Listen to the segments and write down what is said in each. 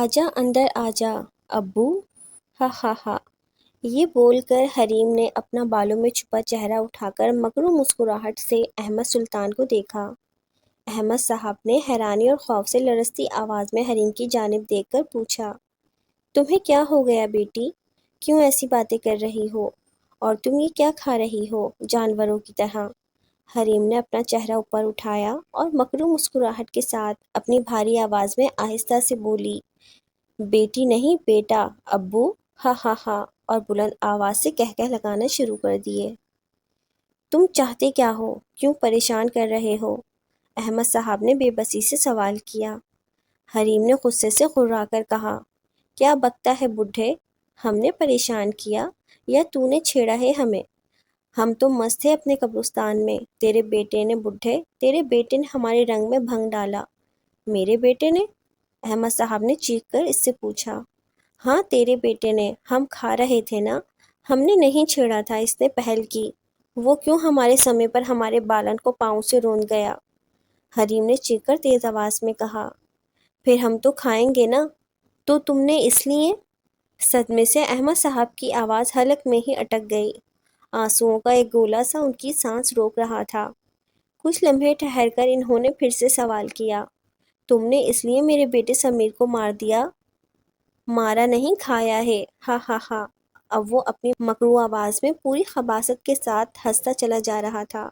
آجا اندر آجا ابو، ہا ہا ہا۔ یہ بول کر حریم نے اپنا بالوں میں چھپا چہرہ اٹھا کر مکرو مسکراہٹ سے احمد سلطان کو دیکھا۔ احمد صاحب نے حیرانی اور خوف سے لرزتی آواز میں حریم کی جانب دیکھ کر پوچھا، تمہیں کیا ہو گیا بیٹی؟ کیوں ایسی باتیں کر رہی ہو؟ اور تم یہ کیا کھا رہی ہو جانوروں کی طرح؟ حریم نے اپنا چہرہ اوپر اٹھایا اور مکرو مسکراہٹ کے ساتھ اپنی بھاری آواز میں آہستہ سے بولی، بیٹی نہیں بیٹا ابو، ہا ہا ہا، اور بلند آواز سے کہکہ لگانا شروع کر دیے۔ تم چاہتے کیا ہو؟ کیوں پریشان کر رہے ہو؟ احمد صاحب نے بے بسی سے سوال کیا۔ حریم نے غصے سے غرا کر کہا، کیا بکتا ہے بڈھے؟ ہم نے پریشان کیا یا تو نے چھیڑا ہے ہمیں؟ ہم تو مست تھے اپنے قبرستان میں، تیرے بیٹے نے بڈھے، تیرے بیٹے نے ہمارے رنگ میں بھنگ ڈالا۔ میرے بیٹے نے؟ احمد صاحب نے چیخ کر اس سے پوچھا۔ ہاں تیرے بیٹے نے، ہم کھا رہے تھے نا، ہم نے نہیں چھیڑا تھا، اس نے پہل کی۔ وہ کیوں ہمارے سمے پر ہمارے بالن کو پاؤں سے روند گیا؟ حریم نے چیخ کر تیز آواز میں کہا۔ پھر ہم تو کھائیں گے نا، تو تم نے اس لیے؟ صدمے سے احمد صاحب کی آواز حلق میں ہی اٹک گئی۔ آنسوؤں کا ایک گولا سا ان کی سانس روک رہا تھا۔ کچھ لمحے ٹھہر کر انہوں نے پھر سے سوال کیا، تم نے اس لیے میرے بیٹے سمیر کو مار دیا؟ مارا نہیں، کھایا ہے، ہا ہا ہا۔ اب وہ اپنی مکرو آواز میں پوری خباثت کے ساتھ ہنستا چلا جا رہا تھا۔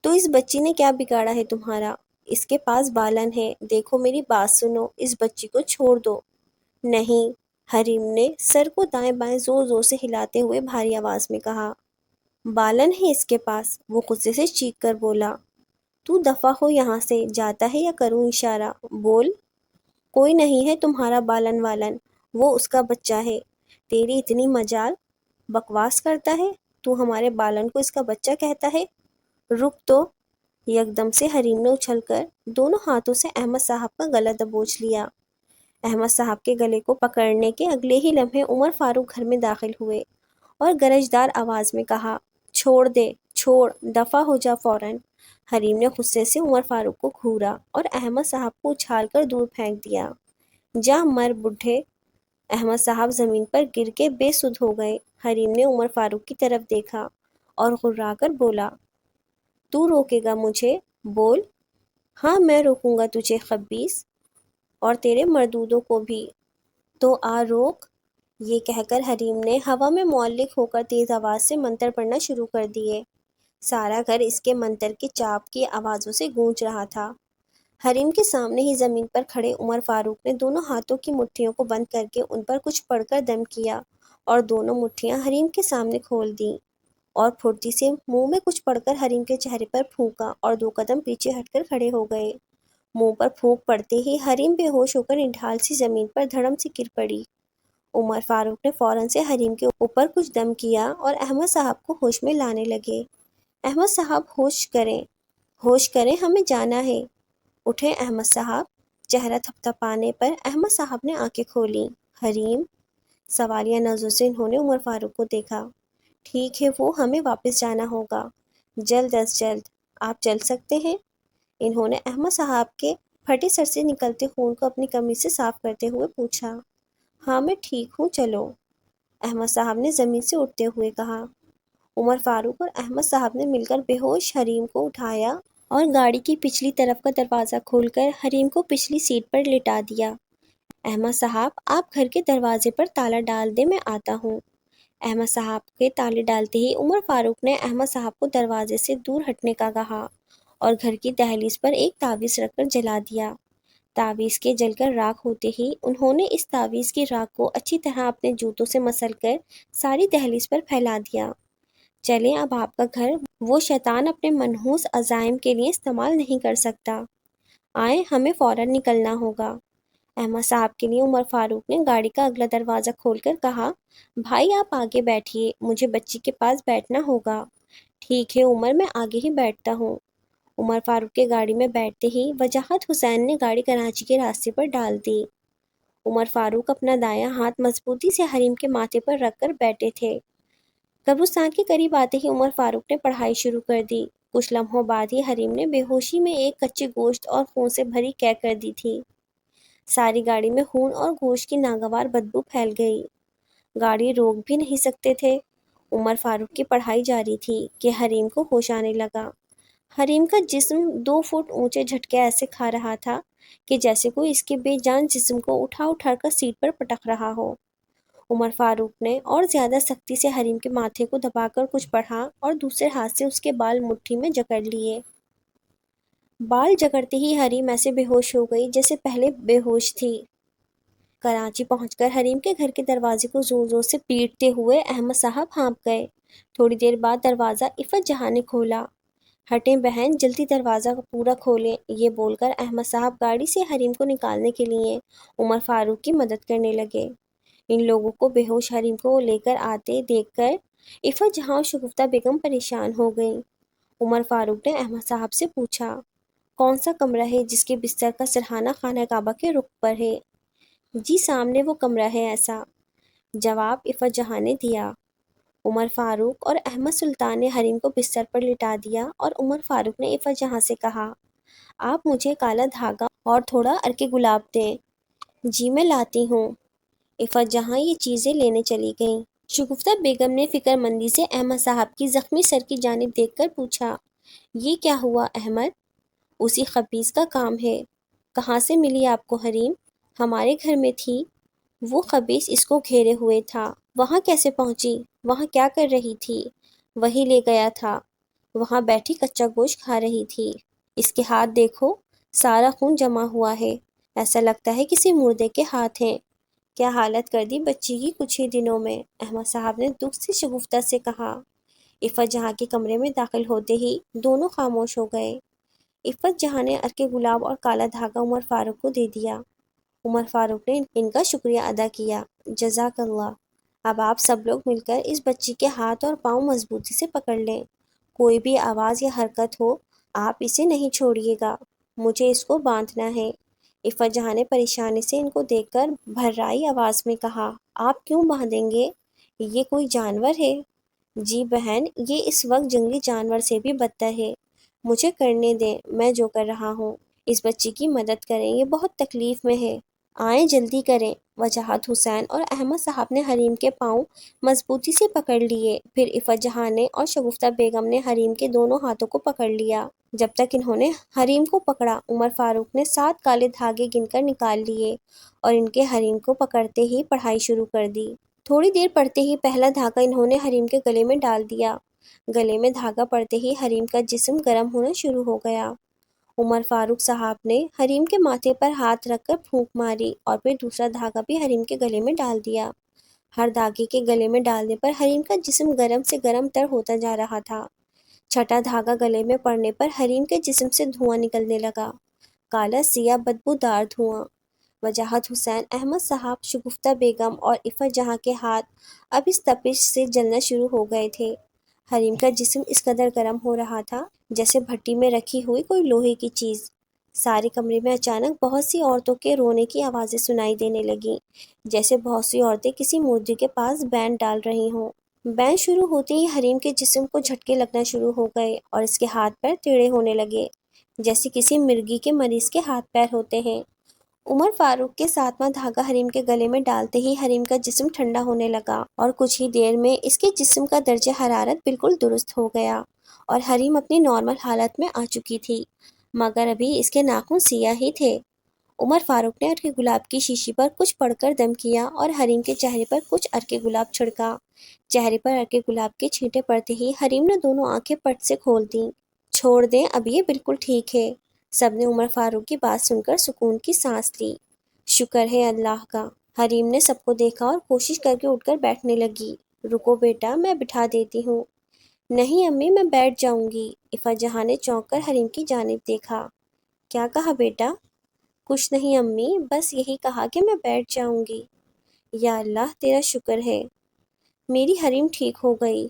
تو اس بچی نے کیا بگاڑا ہے تمہارا؟ اس کے پاس بالن ہے، دیکھو میری بات سنو، اس بچی کو چھوڑ دو۔ نہیں، حریم نے سر کو دائیں بائیں زور زور سے ہلاتے ہوئے بھاری آواز میں کہا۔ بالن ہے اس کے پاس، وہ غصے سے چیخ کر بولا۔ تو دفع ہو یہاں سے، جاتا ہے یا کروں اشارہ؟ بول۔ کوئی نہیں ہے تمہارا بالن والن، وہ اس کا بچہ ہے۔ تیری اتنی مجال، بکواس کرتا ہے، تو ہمارے بالن کو اس کا بچہ کہتا ہے؟ رک تو۔ یکدم سے حریم نے اچھل کر دونوں ہاتھوں سے احمد صاحب کا گلا دبوچ لیا۔ احمد صاحب کے گلے کو پکڑنے کے اگلے ہی لمحے عمر فاروق گھر میں داخل ہوئے اور گرجدار آواز میں کہا، چھوڑ دے، چھوڑ، دفع ہو جا فوراً۔ حریم نے غصے سے عمر فاروق کو گھورا اور احمد صاحب کو اچھال کر دور پھینک دیا۔ جا مر بڈھے۔ احمد صاحب زمین پر گر کے بے سدھ ہو گئے۔ حریم نے عمر فاروق کی طرف دیکھا اور غرا کر بولا، تو روکے گا مجھے؟ بول۔ ہاں میں روکوں گا تجھے خبیث، اور تیرے مردودوں کو بھی۔ تو آ روک۔ یہ کہہ کر حریم نے ہوا میں معلق ہو کر تیز آواز سے منتر پڑھنا شروع کر دیے۔ سارا گھر اس کے منتر کے چاپ کی آوازوں سے گونج رہا تھا۔ حریم کے سامنے ہی زمین پر کھڑے عمر فاروق نے دونوں ہاتھوں کی مٹھیوں کو بند کر کے ان پر کچھ پڑھ کر دم کیا اور دونوں مٹھیاں حریم کے سامنے کھول دیں اور پھرتی سے منہ میں کچھ پڑھ کر حریم کے چہرے پر پھونکا اور 2 قدم پیچھے ہٹ کر کھڑے ہو گئے۔ منہ پر پھونک پڑتے ہی حریم بے ہوش ہو کر نڈھال سی زمین پر دھڑم سے گر پڑی۔ عمر فاروق نے فوراً سے حریم کے اوپر کچھ دم کیا اور احمد صاحب کو ہوش میں لانے لگے۔ احمد صاحب ہوش کریں، ہوش کریں، ہمیں جانا ہے۔ اٹھے احمد صاحب۔ چہرہ تھپتھپانے پر احمد صاحب نے آنکھیں کھولیں۔ حریم؟ سوالیہ نظروں سے انہوں نے عمر فاروق کو دیکھا۔ ٹھیک ہے، وہ ہمیں واپس جانا ہوگا، جلد از جلد۔ آپ چل سکتے ہیں؟ انہوں نے احمد صاحب کے پھٹے سر سے نکلتے خون کو اپنی قمیض سے صاف کرتے ہوئے پوچھا۔ ہاں میں ٹھیک ہوں، چلو، احمد صاحب نے زمین سے اٹھتے ہوئے کہا۔ عمر فاروق اور احمد صاحب نے مل کر بے ہوش حریم کو اٹھایا اور گاڑی کی پچھلی طرف کا دروازہ کھول کر حریم کو پچھلی سیٹ پر لٹا دیا۔ احمد صاحب آپ گھر کے دروازے پر تالا ڈال دیں، میں آتا ہوں۔ احمد صاحب کے تالے ڈالتے ہی عمر فاروق نے احمد صاحب کو دروازے سے دور ہٹنے کا کہا اور گھر کی دہلیز پر ایک تعویذ رکھ کر جلا دیا۔ تعویذ کے جل کر راکھ ہوتے ہی انہوں نے اس تعویذ کی راکھ کو اچھی طرح اپنے جوتوں سے مسل کر ساری دہلیز پر پھیلا دیا۔ چلیں، اب آپ کا گھر وہ شیطان اپنے منحوس عزائم کے لیے استعمال نہیں کر سکتا۔ آئیں، ہمیں فوراً نکلنا ہوگا۔ احمد صاحب کے لیے عمر فاروق نے گاڑی کا اگلا دروازہ کھول کر کہا، بھائی آپ آگے بیٹھیے، مجھے بچی کے پاس بیٹھنا ہوگا۔ ٹھیک ہے عمر، میں آگے ہی بیٹھتا ہوں۔ عمر فاروق کے گاڑی میں بیٹھتے ہی وجاہت حسین نے گاڑی کراچی کے راستے پر ڈال دی۔ عمر فاروق اپنا دایاں ہاتھ مضبوطی سے حریم کے ماتھے پر رکھ کر بیٹھے تھے۔ قبرستان کے قریب آتے ہی عمر فاروق نے پڑھائی شروع کر دی۔ کچھ لمحوں بعد ہی حریم نے بے ہوشی میں ایک کچے گوشت اور خون سے بھری کیک کر دی تھی۔ ساری گاڑی میں خون اور گوشت کی ناگوار بدبو پھیل گئی۔ گاڑی روک بھی نہیں سکتے تھے۔ عمر فاروق کی پڑھائی جاری تھی کہ حریم کو ہوش آنے لگا۔ حریم کا جسم 2 فٹ اونچے جھٹکے ایسے کھا رہا تھا کہ جیسے کوئی اس کے بے جان جسم کو اٹھا اٹھا کر سیٹ پر پٹک رہا ہو۔ عمر فاروق نے اور زیادہ سختی سے حریم کے ماتھے کو دبا کر کچھ پڑھا اور دوسرے ہاتھ سے اس کے بال مٹھی میں جکڑ لیے۔ بال جکڑتے ہی حریم ایسے بے ہوش ہو گئی جیسے پہلے بے ہوش تھی۔ کراچی پہنچ کر حریم کے گھر کے دروازے کو زور زور سے پیٹتے ہوئے احمد صاحب ہانپ گئے۔ تھوڑی دیر بعد دروازہ عفت جہاں نے کھولا۔ ہٹیں بہن، جلدی دروازہ پورا کھولیں، یہ بول کر احمد صاحب گاڑی سے حریم کو نکالنے کے لیے عمر فاروق کی مدد کرنے لگے۔ ان لوگوں کو بے ہوش حریم کو لے کر آتے دیکھ کر عفت جہاں اور شگفتہ بیگم پریشان ہو گئیں۔ عمر فاروق نے احمد صاحب سے پوچھا، کون سا کمرہ ہے جس کے بستر کا سرہانہ خانہ کعبہ کے رخ پر ہے؟ جی سامنے وہ کمرہ ہے ایسا جواب عفت جہاں نے دیا۔ عمر فاروق اور احمد سلطان نے حریم کو بستر پر لٹا دیا اور عمر فاروق نے عفت جہاں سے کہا، آپ مجھے کالا دھاگا اور تھوڑا عرق گلاب دیں۔ جی میں لاتی ہوں۔ عفت جہاں یہ چیزیں لینے چلی گئیں۔ شگفتہ بیگم نے فکر مندی سے احمد صاحب کی زخمی سر کی جانب دیکھ کر پوچھا، یہ کیا ہوا احمد؟ اسی خبیث کا کام ہے۔ کہاں سے ملی آپ کو حریم؟ ہمارے گھر میں تھی۔ وہ خبیث اس کو گھیرے ہوئے تھا۔ وہاں کیسے پہنچی؟ وہاں کیا کر رہی تھی؟ وہی لے گیا تھا۔ وہاں بیٹھی کچا گوشت کھا رہی تھی۔ اس کے ہاتھ دیکھو، سارا خون جمع ہوا ہے، ایسا لگتا ہے کسی مردے کے ہاتھ ہیں۔ کیا حالت کر دی بچی کی کچھ ہی دنوں میں، احمد صاحب نے دکھ سے شگفتہ سے کہا۔ عفت جہاں کے کمرے میں داخل ہوتے ہی دونوں خاموش ہو گئے۔ عفت جہاں نے عرق گلاب اور کالا دھاگا عمر فاروق کو دے دیا۔ عمر فاروق نے ان کا شکریہ ادا کیا۔ جزاک اللہ۔ اب آپ سب لوگ مل کر اس بچی کے ہاتھ اور پاؤں مضبوطی سے پکڑ لیں۔ کوئی بھی آواز یا حرکت ہو، آپ اسے نہیں چھوڑیے گا۔ مجھے اس کو باندھنا ہے۔ عفت جہاں نے پریشانی سے ان کو دیکھ کر بھررائی آواز میں کہا، آپ کیوں باندھیں گے؟ یہ کوئی جانور ہے؟ جی بہن، یہ اس وقت جنگلی جانور سے بھی بدتر ہے۔ مجھے کرنے دیں، میں جو کر رہا ہوں۔ اس بچی کی مدد کریں، یہ بہت تکلیف میں ہے۔ آئیں جلدی کریں۔ وجاہت حسین اور احمد صاحب نے حریم کے پاؤں مضبوطی سے پکڑ لیے۔ پھر عفت جہاں نے اور شگفتہ بیگم نے حریم کے دونوں ہاتھوں کو پکڑ لیا۔ جب تک انہوں نے حریم کو پکڑا، عمر فاروق نے 7 کالے دھاگے گن کر نکال لیے اور ان کے حریم کو پکڑتے ہی پڑھائی شروع کر دی۔ تھوڑی دیر پڑھتے ہی پہلا دھاگا انہوں نے حریم کے گلے میں ڈال دیا۔ گلے میں دھاگا پڑتے ہی حریم کا جسم گرم ہونا شروع ہو گیا۔ عمر فاروق صاحب نے حریم کے ماتھے پر ہاتھ رکھ کر پھونک ماری اور پھر دوسرا دھاگا بھی حریم کے گلے میں ڈال دیا۔ ہر دھاگے کے گلے میں ڈالنے پر حریم کا جسم گرم سے گرم تر ہوتا جا رہا تھا۔ چھٹا دھاگا گلے میں پڑنے پر حریم کے جسم سے دھواں نکلنے لگا، کالا سیاہ بدبودار دھواں۔ وجاہت حسین، احمد صاحب، شگفتہ بیگم اور عفت جہاں کے ہاتھ اب اس تپش سے جلنا شروع ہو گئے تھے۔ حریم کا جسم اس قدر گرم ہو رہا تھا جیسے بھٹی میں رکھی ہوئی کوئی لوہے کی چیز۔ سارے کمرے میں اچانک بہت سی عورتوں کے رونے کی آوازیں سنائی دینے لگیں، جیسے بہت سی عورتیں کسی مردے کے پاس بینڈ ڈال رہی ہوں۔ بینڈ شروع ہوتے ہی حریم کے جسم کو جھٹکے لگنا شروع ہو گئے اور اس کے ہاتھ پیر ٹیڑھے ہونے لگے، جیسے کسی مرگی کے مریض کے ہاتھ پیر ہوتے ہیں۔ عمر فاروق کے 7واں دھاگا حریم کے گلے میں ڈالتے ہی حریم کا جسم ٹھنڈا ہونے لگا اور کچھ ہی دیر میں اس کے جسم کا درجہ حرارت بالکل درست ہو گیا اور حریم اپنی نارمل حالت میں آ چکی تھی، مگر ابھی اس کے ناخن سیاہ ہی تھے۔ عمر فاروق نے عرق گلاب کی شیشی پر کچھ پڑھ کر دم کیا اور حریم کے چہرے پر کچھ عرق گلاب چھڑکا۔ چہرے پر عرق گلاب کے چھینٹے پڑتے ہی حریم نے دونوں آنکھیں پٹ سے کھول دیں۔ چھوڑ دیں، اب یہ بالکل ٹھیک ہے۔ سب نے عمر فاروق کی بات سن کر سکون کی سانس لی۔ شکر ہے اللہ کا۔ حریم نے سب کو دیکھا اور کوشش کر کے اٹھ کر بیٹھنے لگی۔ رکو بیٹا، میں بٹھا دیتی ہوں۔ نہیں امی، میں بیٹھ جاؤں گی۔ عفت جہاں نے چونک کر حریم کی جانب دیکھا۔ کیا کہا بیٹا؟ کچھ نہیں امی، بس یہی کہا کہ میں بیٹھ جاؤں گی۔ یا اللہ، تیرا شکر ہے، میری حریم ٹھیک ہو گئی۔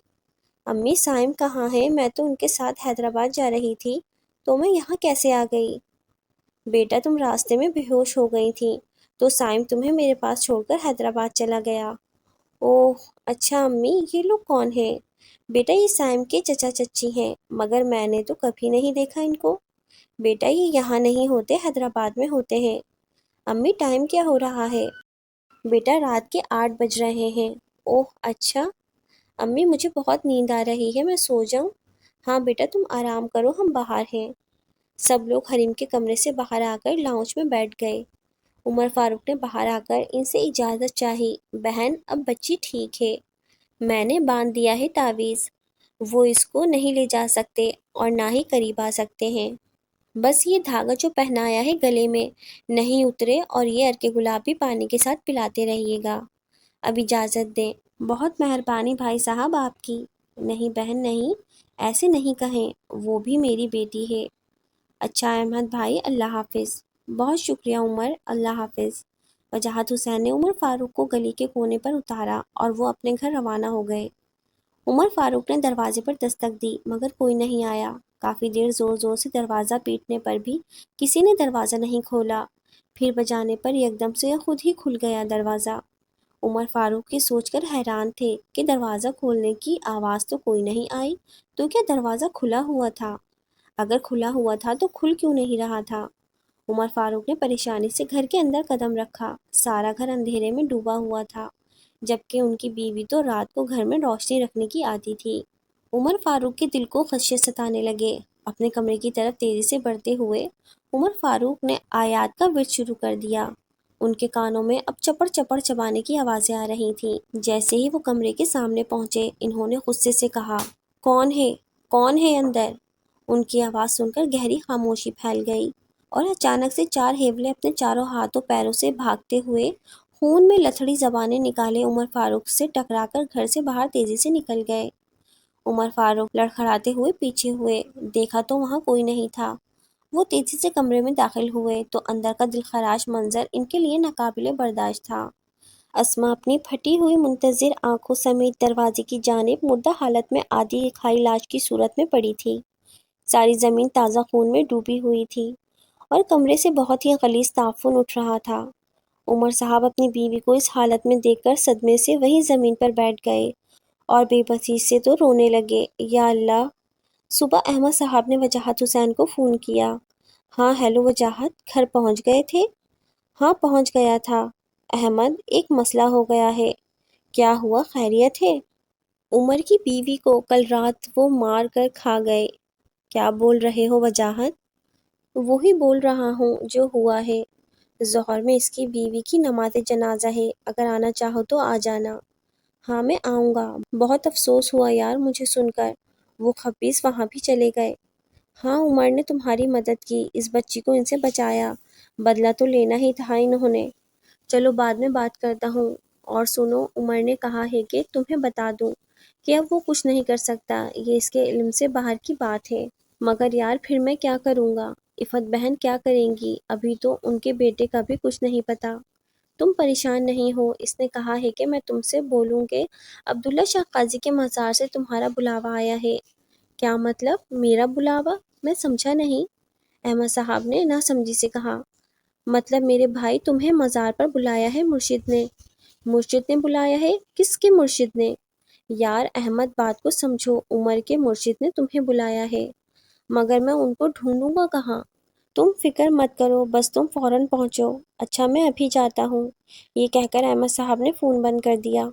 امی سائم کہاں ہے؟ میں تو ان کے ساتھ حیدرآباد جا رہی تھی، تو میں یہاں کیسے آ گئی؟ بیٹا تم راستے میں بے ہوش ہو گئی تھی تو سائم تمہیں میرے پاس چھوڑ کر حیدرآباد چلا گیا۔ اوہ اچھا امی، یہ لوگ کون ہیں؟ بیٹا یہ سائم کے چچا چچی ہیں، مگر میں نے تو کبھی نہیں دیکھا ان کو۔ بیٹا یہ یہاں نہیں ہوتے، حیدرآباد میں ہوتے ہیں۔ امی ٹائم کیا ہو رہا ہے؟ بیٹا رات کے 8 بج رہے ہیں۔ اوہ اچھا، امی مجھے بہت نیند آ رہی ہے، میں سو جاؤں؟ ہاں بیٹا تم آرام کرو، ہم باہر ہیں۔ سب لوگ حریم کے کمرے سے باہر آ کر لاؤنج میں بیٹھ گئے۔ عمر فاروق نے باہر آ کر ان سے اجازت چاہی۔ بہن اب بچی ٹھیک ہے، میں نے باندھ دیا ہے تعویذ، وہ اس کو نہیں لے جا سکتے اور نہ ہی قریب آ سکتے ہیں۔ بس یہ دھاگا جو پہنایا ہے گلے میں نہیں اترے، اور یہ ارکے گلاب بھی پانی کے ساتھ پلاتے رہیے گا۔ اب اجازت دیں۔ بہت مہربانی بھائی صاحب آپ کی۔ نہیں بہن نہیں، ایسے نہیں کہیں، وہ بھی میری بیٹی ہے۔ اچھا احمد بھائی، اللہ حافظ۔ بہت شکریہ عمر، اللہ حافظ۔ وجاہت حسین نے عمر فاروق کو گلی کے کونے پر اتارا اور وہ اپنے گھر روانہ ہو گئے۔ عمر فاروق نے دروازے پر دستک دی مگر کوئی نہیں آیا۔ کافی دیر زور زور سے دروازہ پیٹنے پر بھی کسی نے دروازہ نہیں کھولا۔ پھر بجانے پر یکدم سے خود ہی کھل گیا دروازہ۔ عمر فاروق یہ سوچ کر حیران تھے کہ دروازہ کھولنے کی آواز تو کوئی نہیں آئی، تو کیا دروازہ کھلا ہوا تھا؟ اگر کھلا ہوا تھا تو کھل کیوں نہیں رہا تھا؟ عمر فاروق نے پریشانی سے گھر کے اندر قدم رکھا۔ سارا گھر اندھیرے میں ڈوبا ہوا تھا، جبکہ ان کی بیوی تو رات کو گھر میں روشنی رکھنے کی عادی تھی۔ عمر فاروق کے دل کو خدشے ستانے لگے۔ اپنے کمرے کی طرف تیزی سے بڑھتے ہوئے عمر فاروق نے آیات کا ورد شروع کر دیا۔ ان کے کانوں میں اب چپڑ چپڑ چبانے کی آوازیں آ رہی تھیں۔ جیسے ہی وہ کمرے کے سامنے پہنچے، انہوں نے غصے سے کہا، کون ہے؟ کون ہے اندر؟ ان کی آواز سن کر گہری خاموشی پھیل گئی، اور اچانک سے 4 ہیولے اپنے چاروں ہاتھوں پیروں سے بھاگتے ہوئے خون میں لتھڑی زبانیں نکالے عمر فاروق سے ٹکرا کر گھر سے باہر تیزی سے نکل گئے۔ عمر فاروق لڑکھڑاتے ہوئے پیچھے ہوئے، دیکھا تو وہاں کوئی نہیں تھا۔ وہ تیزی سے کمرے میں داخل ہوئے تو اندر کا دلخراش منظر ان کے لیے ناقابل برداشت تھا۔ اسما اپنی پھٹی ہوئی منتظر آنکھوں سمیت دروازے کی جانب مردہ حالت میں آدھی کھائی لاش کی صورت میں پڑی تھی۔ ساری زمین تازہ خون میں ڈوبی ہوئی تھی اور کمرے سے بہت ہی غلیظ تعفن اٹھ رہا تھا۔ عمر صاحب اپنی بیوی کو اس حالت میں دیکھ کر صدمے سے وہیں زمین پر بیٹھ گئے اور بے بسی سے تو رونے لگے۔ یا اللہ! صبح احمد صاحب نے وجاہت حسین کو فون کیا۔ ہاں ہیلو وجاہت، گھر پہنچ گئے تھے؟ ہاں پہنچ گیا تھا۔ احمد ایک مسئلہ ہو گیا ہے۔ کیا ہوا، خیریت ہے؟ عمر کی بیوی کو کل رات وہ مار کر کھا گئے۔ کیا بول رہے ہو وجاہت؟ وہی بول رہا ہوں جو ہوا ہے۔ ظہر میں اس کی بیوی کی نماز جنازہ ہے، اگر آنا چاہو تو آ جانا۔ ہاں میں آؤں گا، بہت افسوس ہوا یار مجھے سن کر، وہ خبیث وہاں بھی چلے گئے۔ ہاں عمر نے تمہاری مدد کی، اس بچی کو ان سے بچایا، بدلہ تو لینا ہی تھا انہوں نے۔ چلو بعد میں بات کرتا ہوں۔ اور سنو، عمر نے کہا ہے کہ تمہیں بتا دوں کہ اب وہ کچھ نہیں کر سکتا، یہ اس کے علم سے باہر کی بات ہے۔ مگر یار پھر میں کیا کروں گا؟ عفت بہن کیا کریں گی؟ ابھی تو ان کے بیٹے کا بھی کچھ نہیں پتا۔ تم پریشان نہیں ہو، اس نے کہا ہے کہ میں تم سے بولوں کہ عبداللہ شاہ قاضی کے مزار سے تمہارا بلاوا آیا ہے۔ کیا مطلب، میرا بلاوا؟ میں سمجھا نہیں۔ احمد صاحب نے ناسمجھی سے کہا، مطلب میرے بھائی تمہیں مزار پر بلایا ہے مرشد نے۔ مرشد نے بلایا ہے؟ کس کے مرشد نے؟ یار احمد بات کو سمجھو، عمر کے مرشد نے تمہیں بلایا ہے۔ مگر میں ان کو ڈھونڈوں گا کہاں؟ تم فکر مت کرو، بس تم فوراً پہنچو۔ اچھا میں ابھی جاتا ہوں۔ یہ کہہ کر احمد صاحب نے فون بند کر دیا۔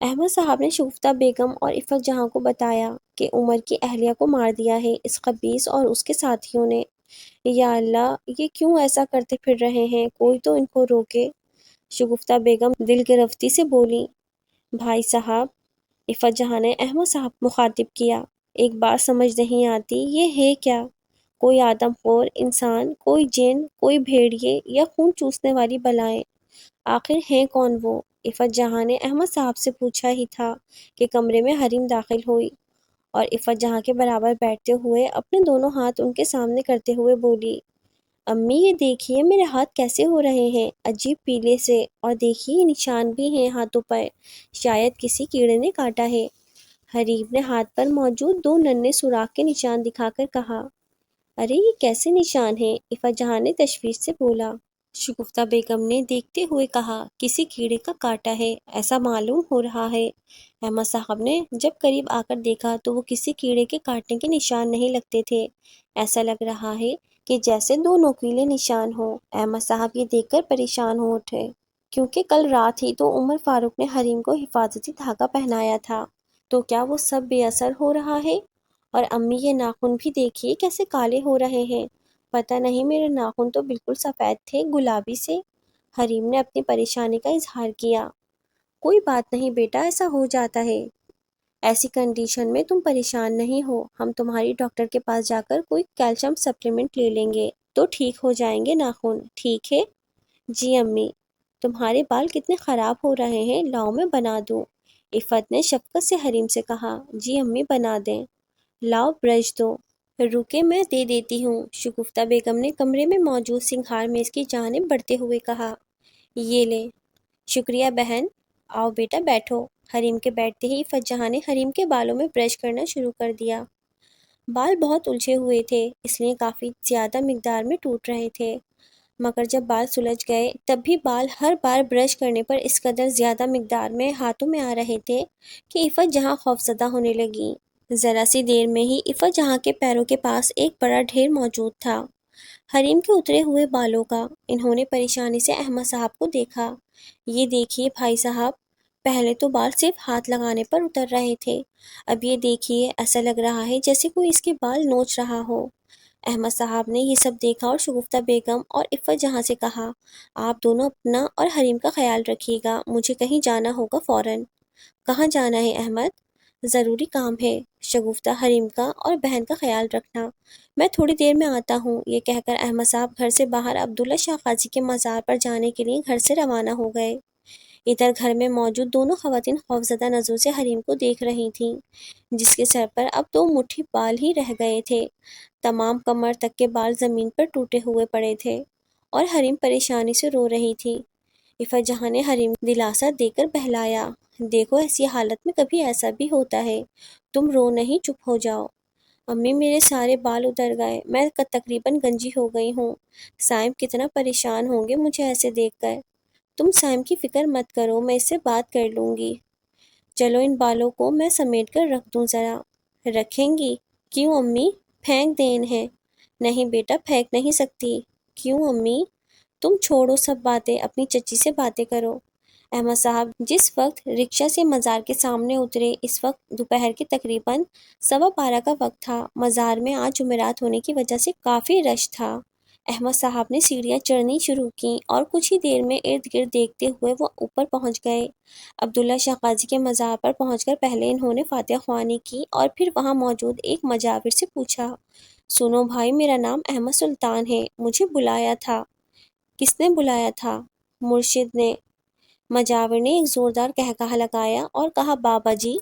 احمد صاحب نے شگفتہ بیگم اور عفت جہاں کو بتایا کہ عمر کی اہلیہ کو مار دیا ہے اس خبیث اور اس کے ساتھیوں نے۔ یا اللہ، یہ کیوں ایسا کرتے پھر رہے ہیں، کوئی تو ان کو روکے۔ شگفتہ بیگم دل گرفتی سے بولی، بھائی صاحب، عفت جہاں نے احمد صاحب مخاطب کیا، ایک بات سمجھ نہیں آتی، یہ ہے کیا؟ کوئی آدم خور انسان، کوئی جن، کوئی بھیڑیے یا خون چوسنے والی بلائیں، آخر ہیں کون وہ؟ عفت جہاں نے احمد صاحب سے پوچھا ہی تھا کہ کمرے میں حریم داخل ہوئی اور عفت جہاں کے برابر بیٹھتے ہوئے اپنے دونوں ہاتھ ان کے سامنے کرتے ہوئے بولی، امی یہ دیکھیے میرے ہاتھ کیسے ہو رہے ہیں، عجیب پیلے سے، اور دیکھیے نشان بھی ہیں ہاتھوں پر، شاید کسی کیڑے نے کاٹا ہے۔ حریم نے ہاتھ پر موجود 2 ننھے سوراخ کے نشان دکھا کر کہا، ارے یہ کیسے نشان ہیں؟ عفت جہاں نے تشویش سے بولا۔ شگفتہ بیگم نے دیکھتے ہوئے کہا، کسی کیڑے کا کاٹا ہے، ایسا معلوم ہو رہا ہے۔ احمد صاحب نے جب قریب آ کر دیکھا تو وہ کسی کیڑے کے کاٹنے کے نشان نہیں لگتے تھے، ایسا لگ رہا ہے کہ جیسے دو نوکیلے نشان ہوں۔ احمد صاحب یہ دیکھ کر پریشان ہو اٹھے، کیونکہ کل رات ہی تو عمر فاروق نے حریم کو حفاظتی دھاگا پہنایا تھا، تو کیا وہ سب بے اثر ہو رہا ہے؟ اور امی یہ ناخن بھی دیکھیے کیسے کالے ہو رہے ہیں، پتہ نہیں میرے ناخن تو بالکل سفید تھے، گلابی سے۔ حریم نے اپنی پریشانی کا اظہار کیا۔ کوئی بات نہیں بیٹا، ایسا ہو جاتا ہے، ایسی کنڈیشن میں تم پریشان نہیں ہو، ہم تمہاری ڈاکٹر کے پاس جا کر کوئی کیلشیم سپلیمنٹ لے لیں گے تو ٹھیک ہو جائیں گے ناخن، ٹھیک ہے؟ جی امی۔ تمہارے بال کتنے خراب ہو رہے ہیں، لاؤ میں بنا دوں، عفت نے شفقت سے حریم سے کہا۔ جی امی بنا دیں، لاؤ برش دو۔ رکے میں دے دیتی ہوں، شگفتہ بیگم نے کمرے میں موجود سنگھار میز کی جانب بڑھتے ہوئے کہا۔ یہ لیں۔ شکریہ بہن، آؤ بیٹا بیٹھو۔ حریم کے بیٹھتے ہی عفت جہاں نے حریم کے بالوں میں برش کرنا شروع کر دیا۔ بال بہت الجھے ہوئے تھے، اس لیے کافی زیادہ مقدار میں ٹوٹ رہے تھے، مگر جب بال سلجھ گئے تب بھی بال ہر بار برش کرنے پر اس قدر زیادہ مقدار میں ہاتھوں میں آ رہے تھے کہ عفت جہاں خوفزدہ ہونے لگی۔ ذرا سی دیر میں ہی عفت جہاں کے پیروں کے پاس ایک بڑا ڈھیر موجود تھا، حریم کے اترے ہوئے بالوں کا۔ انہوں نے پریشانی سے احمد صاحب کو دیکھا۔ یہ دیکھیے بھائی صاحب، پہلے تو بال صرف ہاتھ لگانے پر اتر رہے تھے، اب یہ دیکھیے ایسا لگ رہا ہے جیسے کوئی اس کے بال نوچ رہا ہو۔ احمد صاحب نے یہ سب دیکھا اور شگفتہ بیگم اور عفت جہاں سے کہا، آپ دونوں اپنا اور حریم کا خیال رکھیے گا، مجھے کہیں جانا ہوگا فوراً۔ کہاں جانا ہے احمد؟ ضروری کام ہے، شگفتہ حریم کا اور بہن کا خیال رکھنا، میں تھوڑی دیر میں آتا ہوں۔ یہ کہہ کر احمد صاحب گھر سے باہر عبداللہ شاہ قاضی کے مزار پر جانے کے لیے گھر سے روانہ ہو گئے۔ ادھر گھر میں موجود دونوں خواتین خوفزدہ نظروں سے حریم کو دیکھ رہی تھیں، جس کے سر پر اب 2 مٹھی بال ہی رہ گئے تھے، تمام کمر تک کے بال زمین پر ٹوٹے ہوئے پڑے تھے، اور حریم پریشانی سے رو رہی تھی۔ عفت جہاں نے حریم دلاسا دے کر بہلایا، دیکھو ایسی حالت میں کبھی ایسا بھی ہوتا ہے، تم رو نہیں، چپ ہو جاؤ۔ امی میرے سارے بال اتر گئے، میں تقریباً گنجی ہو گئی ہوں، سائم کتنا پریشان ہوں گے مجھے ایسے دیکھ کر۔ تم سائم کی فکر مت کرو، میں اس سے بات کر لوں گی، چلو ان بالوں کو میں سمیٹ کر رکھ دوں ذرا۔ رکھیں گی؟ کیوں امی؟ پھینک دیں انہیں۔ نہیں بیٹا پھینک نہیں سکتی۔ کیوں امی؟ تم چھوڑو سب باتیں، اپنی چچی سے باتیں کرو۔ احمد صاحب جس وقت رکشہ سے مزار کے سامنے اترے، اس وقت دوپہر کے تقریباً 12:15 کا وقت تھا۔ مزار میں آج جمعرات ہونے کی وجہ سے کافی رش تھا۔ احمد صاحب نے سیڑھیاں چڑھنی شروع کیں اور کچھ ہی دیر میں ارد گرد دیکھتے ہوئے وہ اوپر پہنچ گئے۔ عبداللہ شاہ قاضی کے مزار پر پہنچ کر پہلے انہوں نے فاتحہ خوانی کی اور پھر وہاں موجود ایک مجاور سے پوچھا، سنو بھائی، میرا نام احمد سلطان ہے، مجھے بلایا تھا۔ کس نے بلایا تھا؟ مرشد نے۔ مجاور نے ایک زوردار قہقہہ لگایا اور کہا، بابا جی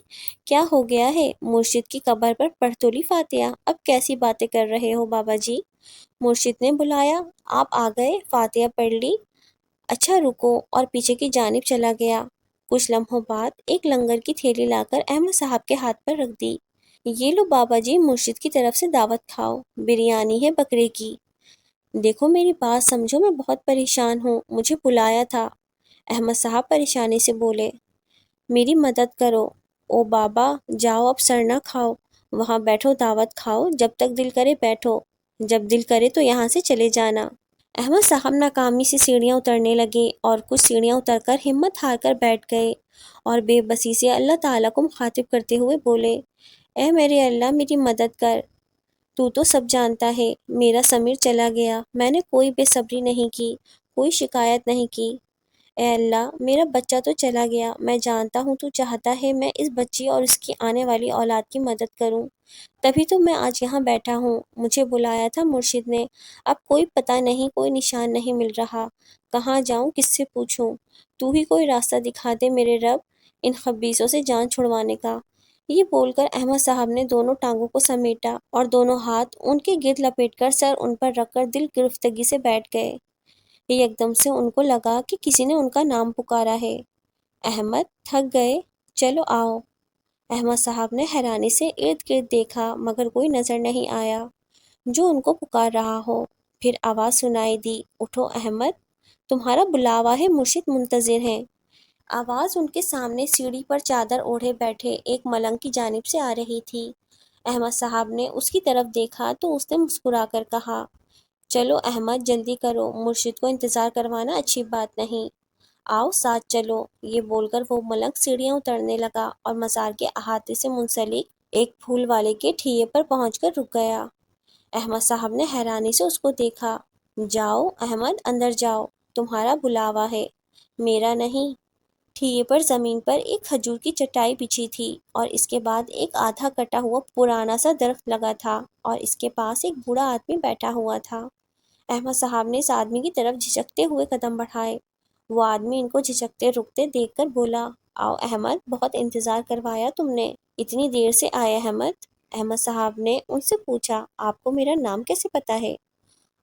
کیا ہو گیا ہے؟ مرشد کی قبر پر پڑھ تو لی فاتحہ، اب کیسی باتیں کر رہے ہو بابا جی؟ مرشد نے بلایا، آپ آ گئے، فاتحہ پڑھ لی، اچھا رکو، اور پیچھے کی جانب چلا گیا۔ کچھ لمحوں بعد ایک لنگر کی تھیلی لا کر احمد صاحب کے ہاتھ پر رکھ دی۔ یہ لو بابا جی، مرشد کی طرف سے دعوت کھاؤ، بریانی ہے بکرے کی۔ دیکھو میری بات سمجھو، میں بہت پریشان ہوں، مجھے بلایا تھا۔ احمد صاحب پریشانی سے بولے، میری مدد کرو۔ او بابا جاؤ، اب سر نہ کھاؤ، وہاں بیٹھو، دعوت کھاؤ، جب تک دل کرے بیٹھو، جب دل کرے تو یہاں سے چلے جانا۔ احمد صاحب ناکامی سے سیڑھیاں اترنے لگے اور کچھ سیڑھیاں اتر کر ہمت ہار کر بیٹھ گئے اور بے بسی سے اللہ تعالیٰ کو مخاطب کرتے ہوئے بولے، اے میرے اللہ میری مدد کر، تو سب جانتا ہے، میرا ضمیر چلا گیا، میں نے کوئی بے صبری نہیں کی، کوئی شکایت نہیں کی، اے اللہ میرا بچہ تو چلا گیا، میں جانتا ہوں تو چاہتا ہے میں اس بچی اور اس کی آنے والی اولاد کی مدد کروں، تبھی تو میں آج یہاں بیٹھا ہوں، مجھے بلایا تھا مرشد نے، اب کوئی پتہ نہیں، کوئی نشان نہیں مل رہا، کہاں جاؤں، کس سے پوچھوں، تو ہی کوئی راستہ دکھا دے میرے رب، ان خبیثوں سے جان چھڑوانے کا۔ یہ بول کر احمد صاحب نے دونوں ٹانگوں کو سمیٹا اور دونوں ہاتھ ان کے گرد لپیٹ کر سر ان پر رکھ کر دل گرفتگی سے بیٹھ گئے۔ یکدم سے ان کو لگا کہ کسی نے ان کا نام پکارا ہے۔ احمد تھک گئے، چلو آؤ۔ احمد صاحب نے حیرانی سے ارد گرد دیکھا مگر کوئی نظر نہیں آیا جو ان کو پکار رہا ہو۔ پھر آواز سنائی دی، اٹھو احمد، تمہارا بلاوا ہے، مرشد منتظر ہیں۔ آواز ان کے سامنے سیڑھی پر چادر اوڑھے بیٹھے ایک ملنگ کی جانب سے آ رہی تھی۔ احمد صاحب نے اس کی طرف دیکھا تو اس نے مسکرا کر کہا، چلو احمد جلدی کرو، مرشد کو انتظار کروانا اچھی بات نہیں، آؤ ساتھ چلو۔ یہ بول کر وہ ملنگ سیڑھیاں اترنے لگا اور مزار کے احاطے سے منسلک ایک پھول والے کے ٹھیے پر پہنچ کر رک گیا۔ احمد صاحب نے حیرانی سے اس کو دیکھا۔ جاؤ احمد، اندر جاؤ، تمہارا بلاوا ہے، میرا نہیں۔ ٹھیے پر زمین پر ایک کھجور کی چٹائی بچھی تھی اور اس کے بعد ایک آدھا کٹا ہوا پرانا سا درخت لگا تھا اور اس کے پاس ایک بوڑھا آدمی بیٹھا ہوا تھا۔ احمد صاحب نے اس آدمی کی طرف جھجکتے ہوئے قدم بڑھائے۔ وہ آدمی ان کو جھجکتے رکتے دیکھ کر بولا، آؤ احمد، بہت انتظار کروایا تم نے، اتنی دیر سے آئے احمد۔ احمد صاحب نے ان سے پوچھا، آپ کو میرا نام کیسے پتا ہے؟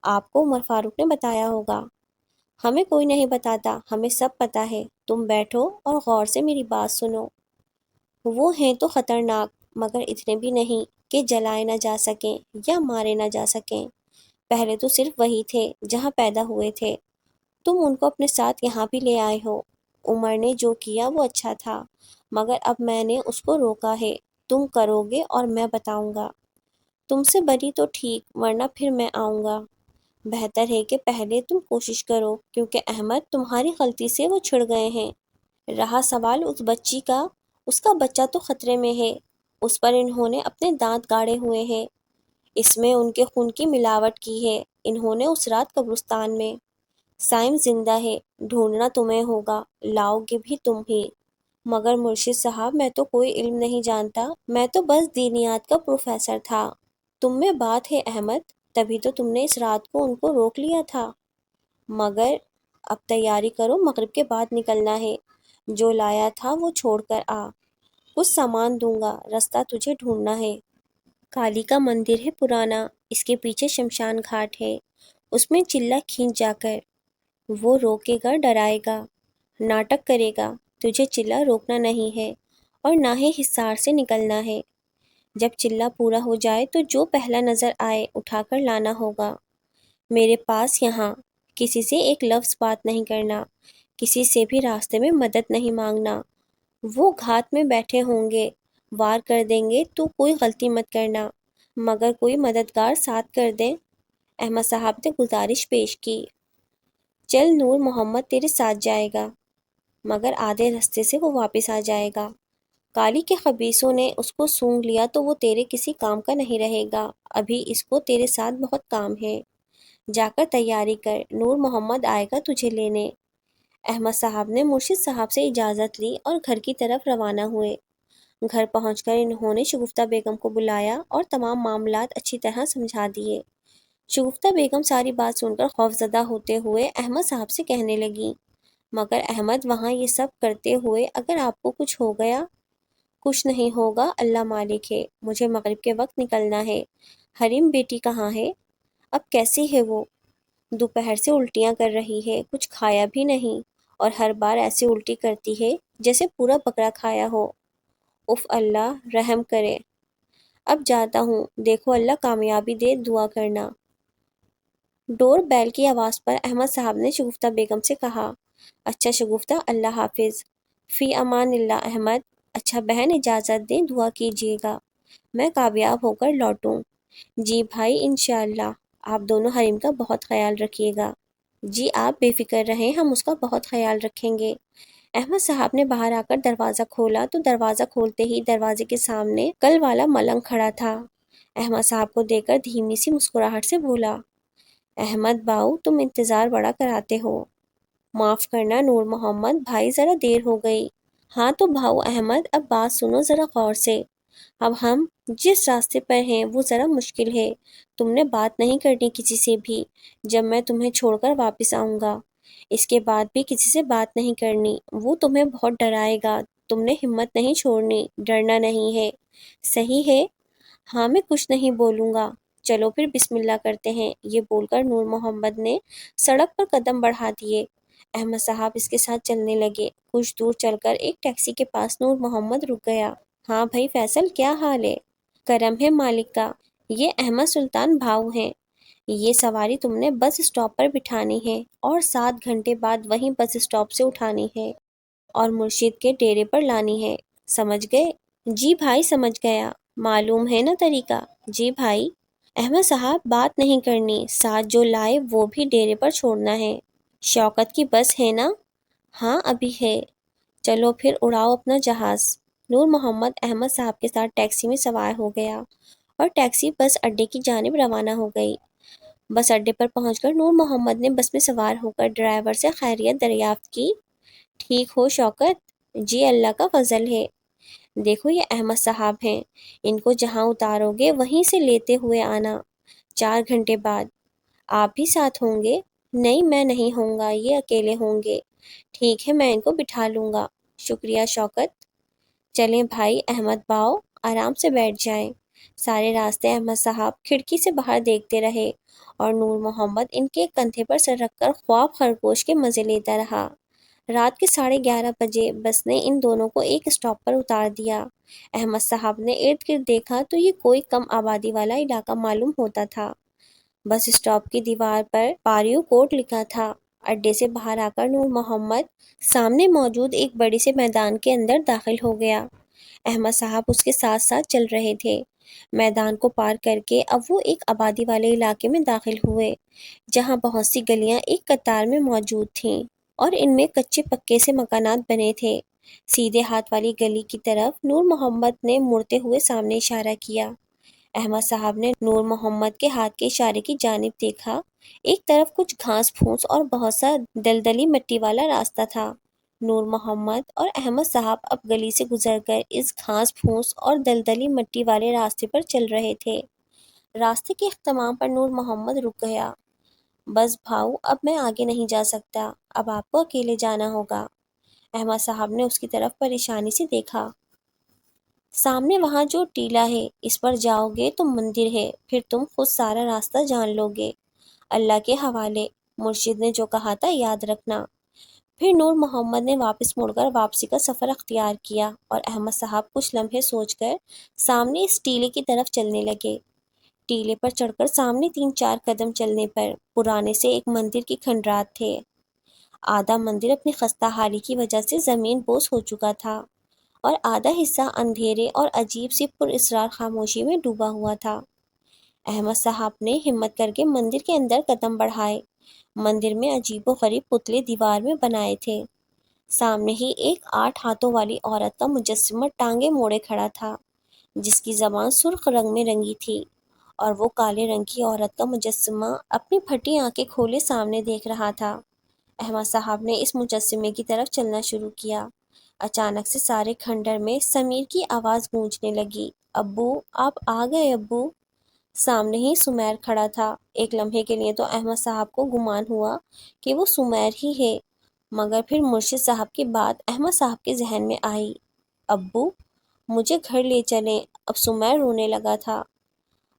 آپ کو عمر فاروق نے بتایا ہوگا۔ ہمیں کوئی نہیں بتاتا، ہمیں سب پتہ ہے، تم بیٹھو اور غور سے میری بات سنو۔ وہ ہیں تو خطرناک، مگر اتنے بھی نہیں کہ جلائے نہ جا سکیں یا مارے نہ جا سکیں۔ پہلے تو صرف وہی تھے جہاں پیدا ہوئے تھے، تم ان کو اپنے ساتھ یہاں بھی لے آئے ہو۔ عمر نے جو کیا وہ اچھا تھا، مگر اب میں نے اس کو روکا ہے، تم کرو گے اور میں بتاؤں گا۔ تم سے بری تو ٹھیک، ورنہ پھر میں آؤں گا۔ بہتر ہے کہ پہلے تم کوشش کرو، کیونکہ احمد تمہاری غلطی سے وہ چھڑ گئے ہیں۔ رہا سوال اس بچی کا، اس کا بچہ تو خطرے میں ہے، اس پر انہوں نے اپنے دانت گاڑے ہوئے ہیں، اس میں ان کے خون کی ملاوٹ کی ہے، انہوں نے اس رات قبرستان میں۔ سائم زندہ ہے، ڈھونڈنا تمہیں ہوگا، لاؤ گے بھی تم ہی۔ مگر مرشد صاحب، میں تو کوئی علم نہیں جانتا، میں تو بس دینیات کا پروفیسر تھا۔ تم میں بات ہے احمد، تبھی تو تم نے اس رات کو ان کو روک لیا تھا۔ مگر اب تیاری کرو، مغرب کے بعد نکلنا ہے، جو لایا تھا وہ چھوڑ کر آ، کچھ سامان دوں گا، رستہ تجھے ڈھونڈنا ہے۔ کالی کا مندر ہے پرانا، اس کے پیچھے شمشان گھاٹ ہے، اس میں چلہ کھینچ جا کر، وہ روکے گا، ڈرائے گا، ناٹک کرے گا، تجھے چلہ روکنا نہیں ہے اور نہ ہی حصار سے نکلنا ہے۔ جب چلہ پورا ہو جائے تو جو پہلا نظر آئے اٹھا کر لانا ہوگا۔ میرے پاس یہاں کسی سے ایک لفظ بات نہیں کرنا، کسی سے بھی راستے میں مدد نہیں مانگنا۔ وہ گھات میں بیٹھے ہوں گے، وار کر دیں گے تو کوئی غلطی مت کرنا، مگر کوئی مددگار ساتھ کر دیں۔ احمد صاحب نے گزارش پیش کی، چل نور محمد تیرے ساتھ جائے گا، مگر آدھے رستے سے وہ واپس آ جائے گا۔ کالی کے خبیثوں نے اس کو سونگھ لیا تو وہ تیرے کسی کام کا نہیں رہے گا، ابھی اس کو تیرے ساتھ بہت کام ہے، جا کر تیاری کر، نور محمد آئے گا تجھے لینے۔ احمد صاحب نے مرشد صاحب سے اجازت لی اور گھر کی طرف روانہ ہوئے۔ گھر پہنچ کر انہوں نے شگفتہ بیگم کو بلایا اور تمام معاملات اچھی طرح سمجھا دیے۔ شگفتہ بیگم ساری بات سن کر خوفزدہ ہوتے ہوئے احمد صاحب سے کہنے لگی، مگر احمد، وہاں یہ سب کرتے ہوئے اگر آپ کو کچھ ہو گیا؟ کچھ نہیں ہوگا، اللہ مالک ہے، مجھے مغرب کے وقت نکلنا ہے۔ حریم بیٹی کہاں ہے؟ اب کیسی ہے وہ؟ دوپہر سے الٹیاں کر رہی ہے، کچھ کھایا بھی نہیں، اور ہر بار ایسے الٹی کرتی ہے جیسے پورا بکرا کھایا ہو۔ اف، اللہ رحم کرے۔ اب جاتا ہوں، دیکھو اللہ کامیابی دے، دعا کرنا۔ ڈور بیل کی آواز پر احمد صاحب نے شگفتہ بیگم سے کہا، اچھا شگفتہ، اللہ حافظ۔ فی امان اللہ احمد۔ اچھا بہن، اجازت دیں، دعا کیجیے گا، میں کامیاب ہو کر لوٹوں۔ جی بھائی، انشاءاللہ، آپ دونوں حریم کا بہت خیال رکھیے گا۔ جی آپ بے فکر رہیں، ہم اس کا بہت خیال رکھیں گے۔ احمد صاحب نے باہر آ کر دروازہ کھولا تو دروازہ کھولتے ہی دروازے کے سامنے کل والا ملنگ کھڑا تھا۔ احمد صاحب کو دیکھ کر دھیمی سی مسکراہٹ سے بولا، احمد باؤ، تم انتظار بڑا کراتے ہو۔ معاف کرنا نور محمد بھائی، ذرا دیر ہو گئی۔ ہاں تو بھاؤ احمد، اب بات سنو ذرا غور سے، اب ہم جس راستے پر ہیں وہ ذرا مشکل ہے، تم نے بات نہیں کرنی کسی سے بھی، جب میں تمہیں چھوڑ کر واپس آؤں گا، اس کے بعد بھی کسی سے بات نہیں کرنی، وہ تمہیں بہت ڈرائے گا، تم نے ہمت نہیں چھوڑنی، ڈرنا نہیں ہے، صحیح ہے؟ ہاں، میں کچھ نہیں بولوں گا، چلو پھر بسم اللہ کرتے ہیں۔ یہ بول کر نور محمد نے سڑک پر قدم بڑھا دیے۔ احمد صاحب اس کے ساتھ چلنے لگے۔ کچھ دور چل کر ایک ٹیکسی کے پاس نور محمد رک گیا۔ ہاں بھائی فیصل، کیا حال ہے؟ کرم ہے مالک کا، یہ احمد سلطان بھاؤ ہیں، یہ سواری تم نے بس اسٹاپ پر بٹھانی ہے اور 7 گھنٹے بعد وہیں بس اسٹاپ سے اٹھانی ہے اور مرشد کے ڈیرے پر لانی ہے، سمجھ گئے؟ جی بھائی سمجھ گیا، معلوم ہے نا طریقہ؟ جی بھائی۔ احمد صاحب بات نہیں کرنی، ساتھ جو لائے وہ بھی ڈیرے پر چھوڑنا ہے۔ شوکت کی بس ہے نا؟ ہاں ابھی ہے۔ چلو پھر اڑاؤ اپنا جہاز۔ نور محمد احمد صاحب کے ساتھ ٹیکسی میں سوار ہو گیا اور ٹیکسی بس اڈے کی جانب روانہ ہو گئی۔ بس اڈے پر پہنچ کر نور محمد نے بس میں سوار ہو کر ڈرائیور سے خیریت دریافت کی۔ ٹھیک ہو شوکت؟ جی اللہ کا فضل ہے۔ دیکھو یہ احمد صاحب ہیں، ان کو جہاں اتارو گے وہیں سے لیتے ہوئے آنا 4 گھنٹے بعد۔ آپ بھی ساتھ ہوں گے؟ نہیں میں نہیں ہوں گا، یہ اکیلے ہوں گے۔ ٹھیک ہے میں ان کو بٹھا لوں گا۔ شکریہ شوکت۔ چلیں بھائی احمد باؤ، آرام سے بیٹھ جائیں۔ سارے راستے احمد صاحب کھڑکی سے باہر دیکھتے رہے اور نور محمد ان کے کندھے پر سر رکھ کر خواب خرگوش کے مزے لیتا رہا۔ رات کے 11:30 بجے بس نے ان دونوں کو ایک اسٹاپ پر اتار دیا۔ احمد صاحب نے ارد گرد دیکھا تو یہ کوئی کم آبادی والا علاقہ معلوم ہوتا تھا۔ بس اسٹاپ کی دیوار پر پاریو کوٹ لکھا تھا۔ اڈے سے باہر آ کر نور محمد سامنے موجود ایک بڑے سے میدان کے اندر داخل ہو گیا۔ احمد صاحب اس کے ساتھ ساتھ چل رہے تھے۔ میدان کو پار کر کے اب وہ ایک آبادی والے علاقے میں داخل ہوئے جہاں بہت سی گلیاں ایک قطار میں موجود تھیں اور ان میں کچے پکے سے مکانات بنے تھے۔ سیدھے ہاتھ والی گلی کی طرف نور محمد نے مڑتے ہوئے سامنے اشارہ کیا۔ احمد صاحب نے نور محمد کے ہاتھ کے اشارے کی جانب دیکھا۔ ایک طرف کچھ گھاس پھوس اور بہت سا دلدلی مٹی والا راستہ تھا۔ نور محمد اور احمد صاحب اب گلی سے گزر کر اس گھاس پھوس اور دلدلی مٹی والے راستے پر چل رہے تھے۔ راستے کے اختتام پر نور محمد رک گیا۔ بس بھاؤ اب میں آگے نہیں جا سکتا، اب آپ کو اکیلے جانا ہوگا۔ احمد صاحب نے اس کی طرف پریشانی سے دیکھا۔ سامنے وہاں جو ٹیلہ ہے اس پر جاؤ گے تو مندر ہے، پھر تم خود سارا راستہ جان لو گے۔ اللہ کے حوالے، مرشد نے جو کہا تھا یاد رکھنا۔ پھر نور محمد نے واپس مڑ کر واپسی کا سفر اختیار کیا اور احمد صاحب کچھ لمحے سوچ کر سامنے اس ٹیلے کی طرف چلنے لگے۔ ٹیلے پر چڑھ کر سامنے 3-4 قدم چلنے پر پرانے سے ایک مندر کی کھنڈرات تھے۔ آدھا مندر اپنی خستہ حالی کی وجہ سے زمین بوس ہو چکا تھا اور آدھا حصہ اندھیرے اور عجیب سی پر اسرار خاموشی میں ڈوبا ہوا تھا۔ احمد صاحب نے ہمت کر کے مندر کے اندر قدم بڑھائے۔ مندر میں عجیب و غریب پتلے دیوار میں بنائے تھے۔ سامنے ہی ایک 8 ہاتھوں والی عورت کا مجسمہ ٹانگے موڑے کھڑا تھا جس کی زبان سرخ رنگ میں رنگی تھی اور وہ کالے رنگ کی عورت کا مجسمہ اپنی پھٹی آنکھیں کھولے سامنے دیکھ رہا تھا۔ احمد صاحب نے اس مجسمے کی طرف چلنا شروع کیا۔ اچانک سے سارے کھنڈر میں سمیر کی آواز گونجنے لگی، ابو آپ آ گئے ابو۔ سامنے ہی سمیر کھڑا تھا۔ ایک لمحے کے لیے تو احمد صاحب کو گمان ہوا کہ وہ سمیر ہی ہے، مگر پھر مرشد صاحب کی بات احمد صاحب کے ذہن میں آئی، ابو مجھے گھر لے چلیں۔ اب سمیر رونے لگا تھا۔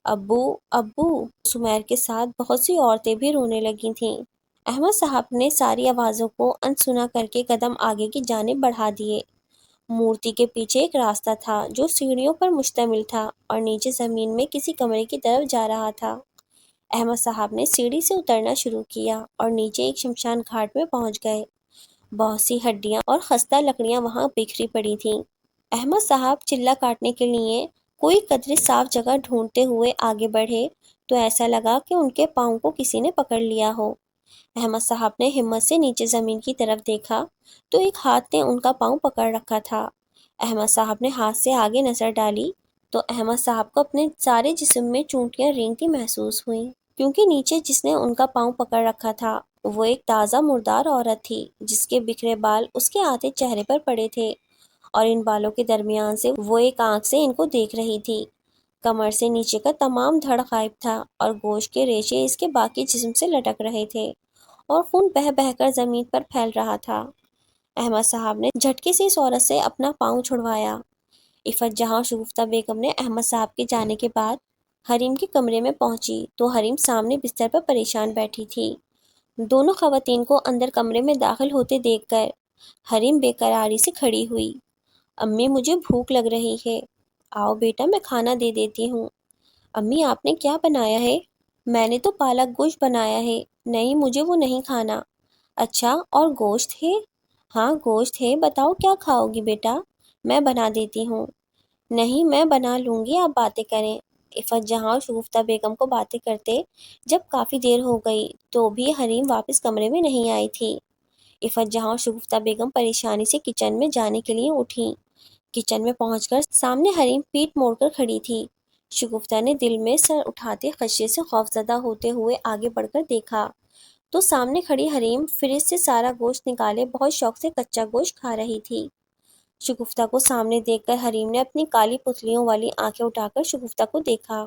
ابو ابو، سمیر کے ساتھ بہت سی عورتیں بھی رونے لگی تھیں۔ احمد صاحب نے ساری آوازوں کو انسنا کر کے قدم آگے کی جانب بڑھا دیے۔ مورتی کے پیچھے ایک راستہ تھا جو سیڑھیوں پر مشتمل تھا اور نیچے زمین میں کسی کمرے کی طرف جا رہا تھا۔ احمد صاحب نے سیڑھی سے اترنا شروع کیا اور نیچے ایک شمشان گھاٹ میں پہنچ گئے۔ بہت سی ہڈیاں اور خستہ لکڑیاں وہاں بکھری پڑی تھیں۔ احمد صاحب چلہ کاٹنے کے لیے کوئی قدرے صاف جگہ ڈھونڈتے ہوئے آگے بڑھے تو ایسا لگا کہ ان کے پاؤں کو کسی نے پکڑ لیا ہو۔ احمد صاحب نے ہمت سے نیچے زمین کی طرف دیکھا تو ایک ہاتھ نے ان کا پاؤں پکڑ رکھا تھا۔ احمد صاحب نے ہاتھ سے آگے نظر ڈالی تو احمد صاحب کو اپنے سارے جسم میں چونٹیاں رینگتی محسوس ہوئیں، کیونکہ نیچے جس نے ان کا پاؤں پکڑ رکھا تھا وہ ایک تازہ مردار عورت تھی جس کے بکھرے بال اس کے آدھے چہرے پر پڑے تھے اور ان بالوں کے درمیان سے وہ ایک آنکھ سے ان کو دیکھ رہی تھی۔ کمر سے نیچے کا تمام دھڑ غائب تھا اور گوشت کے ریشے اس کے باقی جسم سے لٹک رہے تھے اور خون بہہ بہہ کر زمین پر پھیل رہا تھا۔ احمد صاحب نے جھٹکے سے اس عورت سے اپنا پاؤں چھڑوایا۔ عفت جہاں شگفتہ بیگم نے احمد صاحب کے جانے کے بعد حریم کے کمرے میں پہنچی تو حریم سامنے بستر پر پریشان بیٹھی تھی۔ دونوں خواتین کو اندر کمرے میں داخل ہوتے دیکھ کر حریم بے قراری سے کھڑی ہوئی۔ امی مجھے بھوک لگ رہی ہے، آؤ بیٹا میں کھانا دے دیتی ہوں۔ امی آپ نے کیا بنایا ہے؟ میں نے تو پالک گوشت بنایا ہے۔ نہیں مجھے وہ نہیں کھانا۔ اچھا اور گوشت ہے؟ ہاں گوشت ہے، بتاؤ کیا کھاؤ گی بیٹا، میں بنا دیتی ہوں۔ نہیں میں بنا لوں گی، آپ باتیں کریں۔ عفت جہاں اور شگفتہ بیگم کو باتیں کرتے جب کافی دیر ہو گئی تو بھی حریم واپس کمرے میں نہیں آئی تھی۔ عفت جہاں اور شگفتہ بیگم پریشانی سے کچن میں جانے کے لیے اٹھیں۔ کچن میں پہنچ کر سامنے حریم پیٹھ موڑ کر کھڑی تھی۔ شگفتہ نے دل میں سر اٹھاتے خدشے سے خوفزدہ ہوتے ہوئے آگے بڑھ کر دیکھا تو سامنے کھڑی حریم فریج سے سارا گوشت نکالے بہت شوق سے کچا گوشت کھا رہی تھی۔ شگفتہ کو سامنے دیکھ کر حریم نے اپنی کالی پتلیوں والی آنکھیں اٹھا کر شگفتہ کو دیکھا۔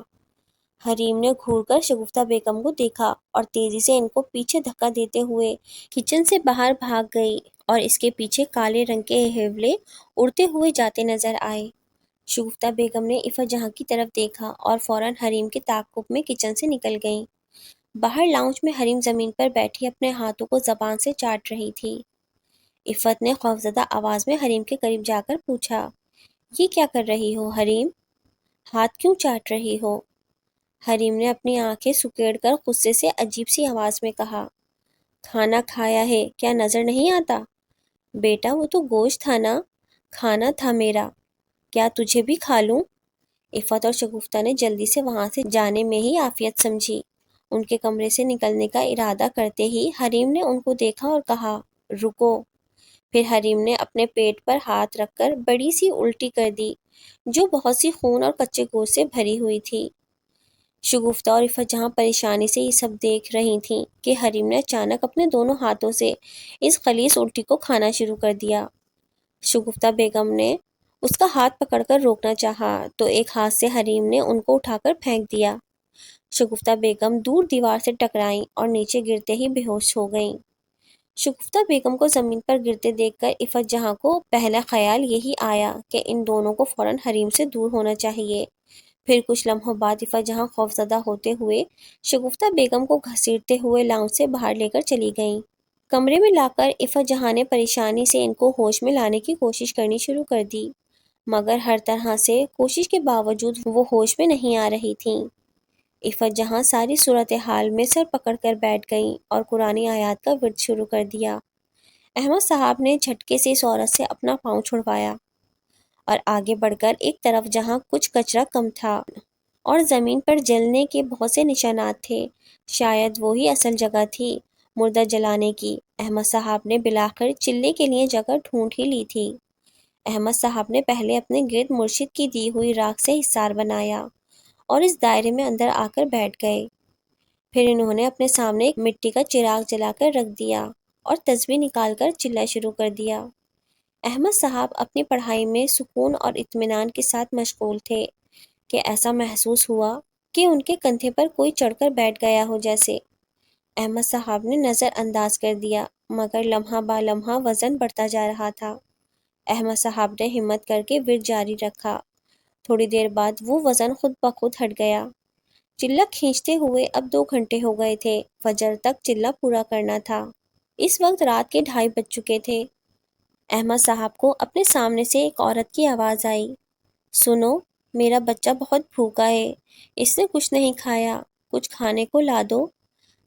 حریم نے گھور کر شگفتہ بیگم کو دیکھا اور تیزی سے ان کو پیچھے دھکا دیتے ہوئے کچن سے باہر بھاگ گئی اور اس کے پیچھے کالے رنگ کے ہیولے اڑتے ہوئے جاتے نظر آئے۔ شگفتہ بیگم نے عفت جہاں کی طرف دیکھا اور فوراً حریم کے تعاقب میں کچن سے نکل گئیں۔ باہر لاؤنج میں حریم زمین پر بیٹھی اپنے ہاتھوں کو زبان سے چاٹ رہی تھی۔ عفت نے خوفزدہ آواز میں حریم کے قریب جا کر پوچھا، یہ کیا کر رہی ہو حریم؟ ہاتھ کیوں چاٹ رہی ہو؟ حریم نے اپنی آنکھیں سکیڑ کر غصے سے عجیب سی آواز میں کہا، کھانا کھایا ہے کیا نظر نہیں آتا؟ بیٹا وہ تو گوشت تھا نا، کھانا تھا میرا، کیا تجھے بھی کھا لوں؟ عفت اور شگفتہ نے جلدی سے وہاں سے جانے میں ہی عافیت سمجھی۔ ان کے کمرے سے نکلنے کا ارادہ کرتے ہی حریم نے ان کو دیکھا اور کہا، رکو۔ پھر حریم نے اپنے پیٹ پر ہاتھ رکھ کر بڑی سی الٹی کر دی جو بہت سی خون اور کچے گوشت سے بھری ہوئی تھی۔ شگفتہ اور عفت جہاں پریشانی سے یہ سب دیکھ رہی تھیں کہ حریم نے اچانک اپنے دونوں ہاتھوں سے اس خلیص الٹی کو کھانا شروع کر دیا۔ شگفتہ بیگم نے اس کا ہاتھ پکڑ کر روکنا چاہا تو ایک ہاتھ سے حریم نے ان کو اٹھا کر پھینک دیا۔ شگفتہ بیگم دور دیوار سے ٹکرائیں اور نیچے گرتے ہی بے ہوش ہو گئیں۔ شگفتہ بیگم کو زمین پر گرتے دیکھ کر عفت جہاں کو پہلا خیال یہی آیا کہ ان دونوں کو فوراً حریم سے دور ہونا چاہیے۔ پھر کچھ لمحوں بعد عفت جہاں خوفزدہ ہوتے ہوئے شگفتہ بیگم کو گھسیٹتے ہوئے لاؤنج سے باہر لے کر چلی گئیں۔ کمرے میں لا کر عفت جہاں نے پریشانی سے ان کو ہوش میں لانے کی کوشش کرنی شروع کر دی، مگر ہر طرح سے کوشش کے باوجود وہ ہوش میں نہیں آ رہی تھیں۔ عفت جہاں ساری صورتحال میں سر پکڑ کر بیٹھ گئیں اور قرآنی آیات کا ورد شروع کر دیا۔ احمد صاحب نے جھٹکے سے اس عورت سے اپنا پاؤں چھڑوایا اور آگے بڑھ کر ایک طرف جہاں کچھ کچرا کم تھا اور زمین پر جلنے کے بہت سے نشانات تھے، شاید وہی اصل جگہ تھی مردہ جلانے کی، احمد صاحب نے بلاخر چلے کے لیے جگہ ڈھونڈ ہی لی تھی۔ احمد صاحب نے پہلے اپنے گرد مرشد کی دی ہوئی راکھ سے حصار بنایا اور اس دائرے میں اندر آ کر بیٹھ گئے۔ پھر انہوں نے اپنے سامنے ایک مٹی کا چراغ جلا کر رکھ دیا اور تسبیح نکال کر چلنا شروع کر دیا۔ احمد صاحب اپنی پڑھائی میں سکون اور اطمینان کے ساتھ مشغول تھے کہ ایسا محسوس ہوا کہ ان کے کندھے پر کوئی چڑھ کر بیٹھ گیا ہو جیسے۔ احمد صاحب نے نظر انداز کر دیا مگر لمحہ با لمحہ وزن بڑھتا جا رہا تھا۔ احمد صاحب نے ہمت کر کے ورد جاری رکھا۔ تھوڑی دیر بعد وہ وزن خود بخود ہٹ گیا۔ چلہ کھینچتے ہوئے اب 2 گھنٹے ہو گئے تھے، فجر تک چلہ پورا کرنا تھا۔ اس وقت رات کے 2:30 بج چکے تھے۔ احمد صاحب کو اپنے سامنے سے ایک عورت کی آواز آئی، سنو، میرا بچہ بہت بھوکا ہے، اس نے کچھ نہیں کھایا، کچھ کھانے کو لا دو۔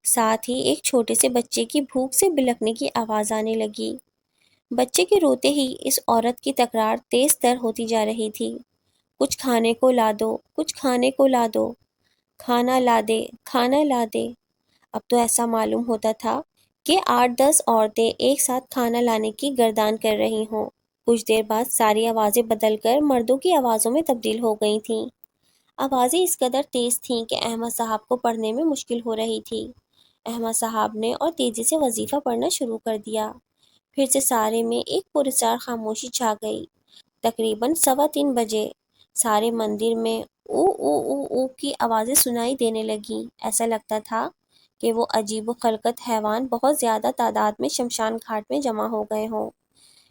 ساتھ ہی ایک چھوٹے سے بچے کی بھوک سے بلکنے کی آواز آنے لگی۔ بچے کے روتے ہی اس عورت کی تکرار تیز تر ہوتی جا رہی تھی، کچھ کھانے کو لا دو، کچھ کھانے کو لا دو، کھانا لا دے، کھانا لا دے۔ اب تو ایسا معلوم ہوتا تھا کہ 8-10 عورتیں ایک ساتھ کھانا لانے کی گردان کر رہی ہوں۔ کچھ دیر بعد ساری آوازیں بدل کر مردوں کی آوازوں میں تبدیل ہو گئی تھیں۔ آوازیں اس قدر تیز تھیں کہ احمد صاحب کو پڑھنے میں مشکل ہو رہی تھی۔ احمد صاحب نے اور تیزی سے وظیفہ پڑھنا شروع کر دیا۔ پھر سے سارے میں ایک پراسرار خاموشی چھا گئی۔ تقریباً 3:15 بجے سارے مندر میں او او او او کی آوازیں سنائی دینے لگیں۔ ایسا لگتا تھا کہ وہ عجیب و خلقت حیوان بہت زیادہ تعداد میں شمشان گھاٹ میں جمع ہو گئے ہوں۔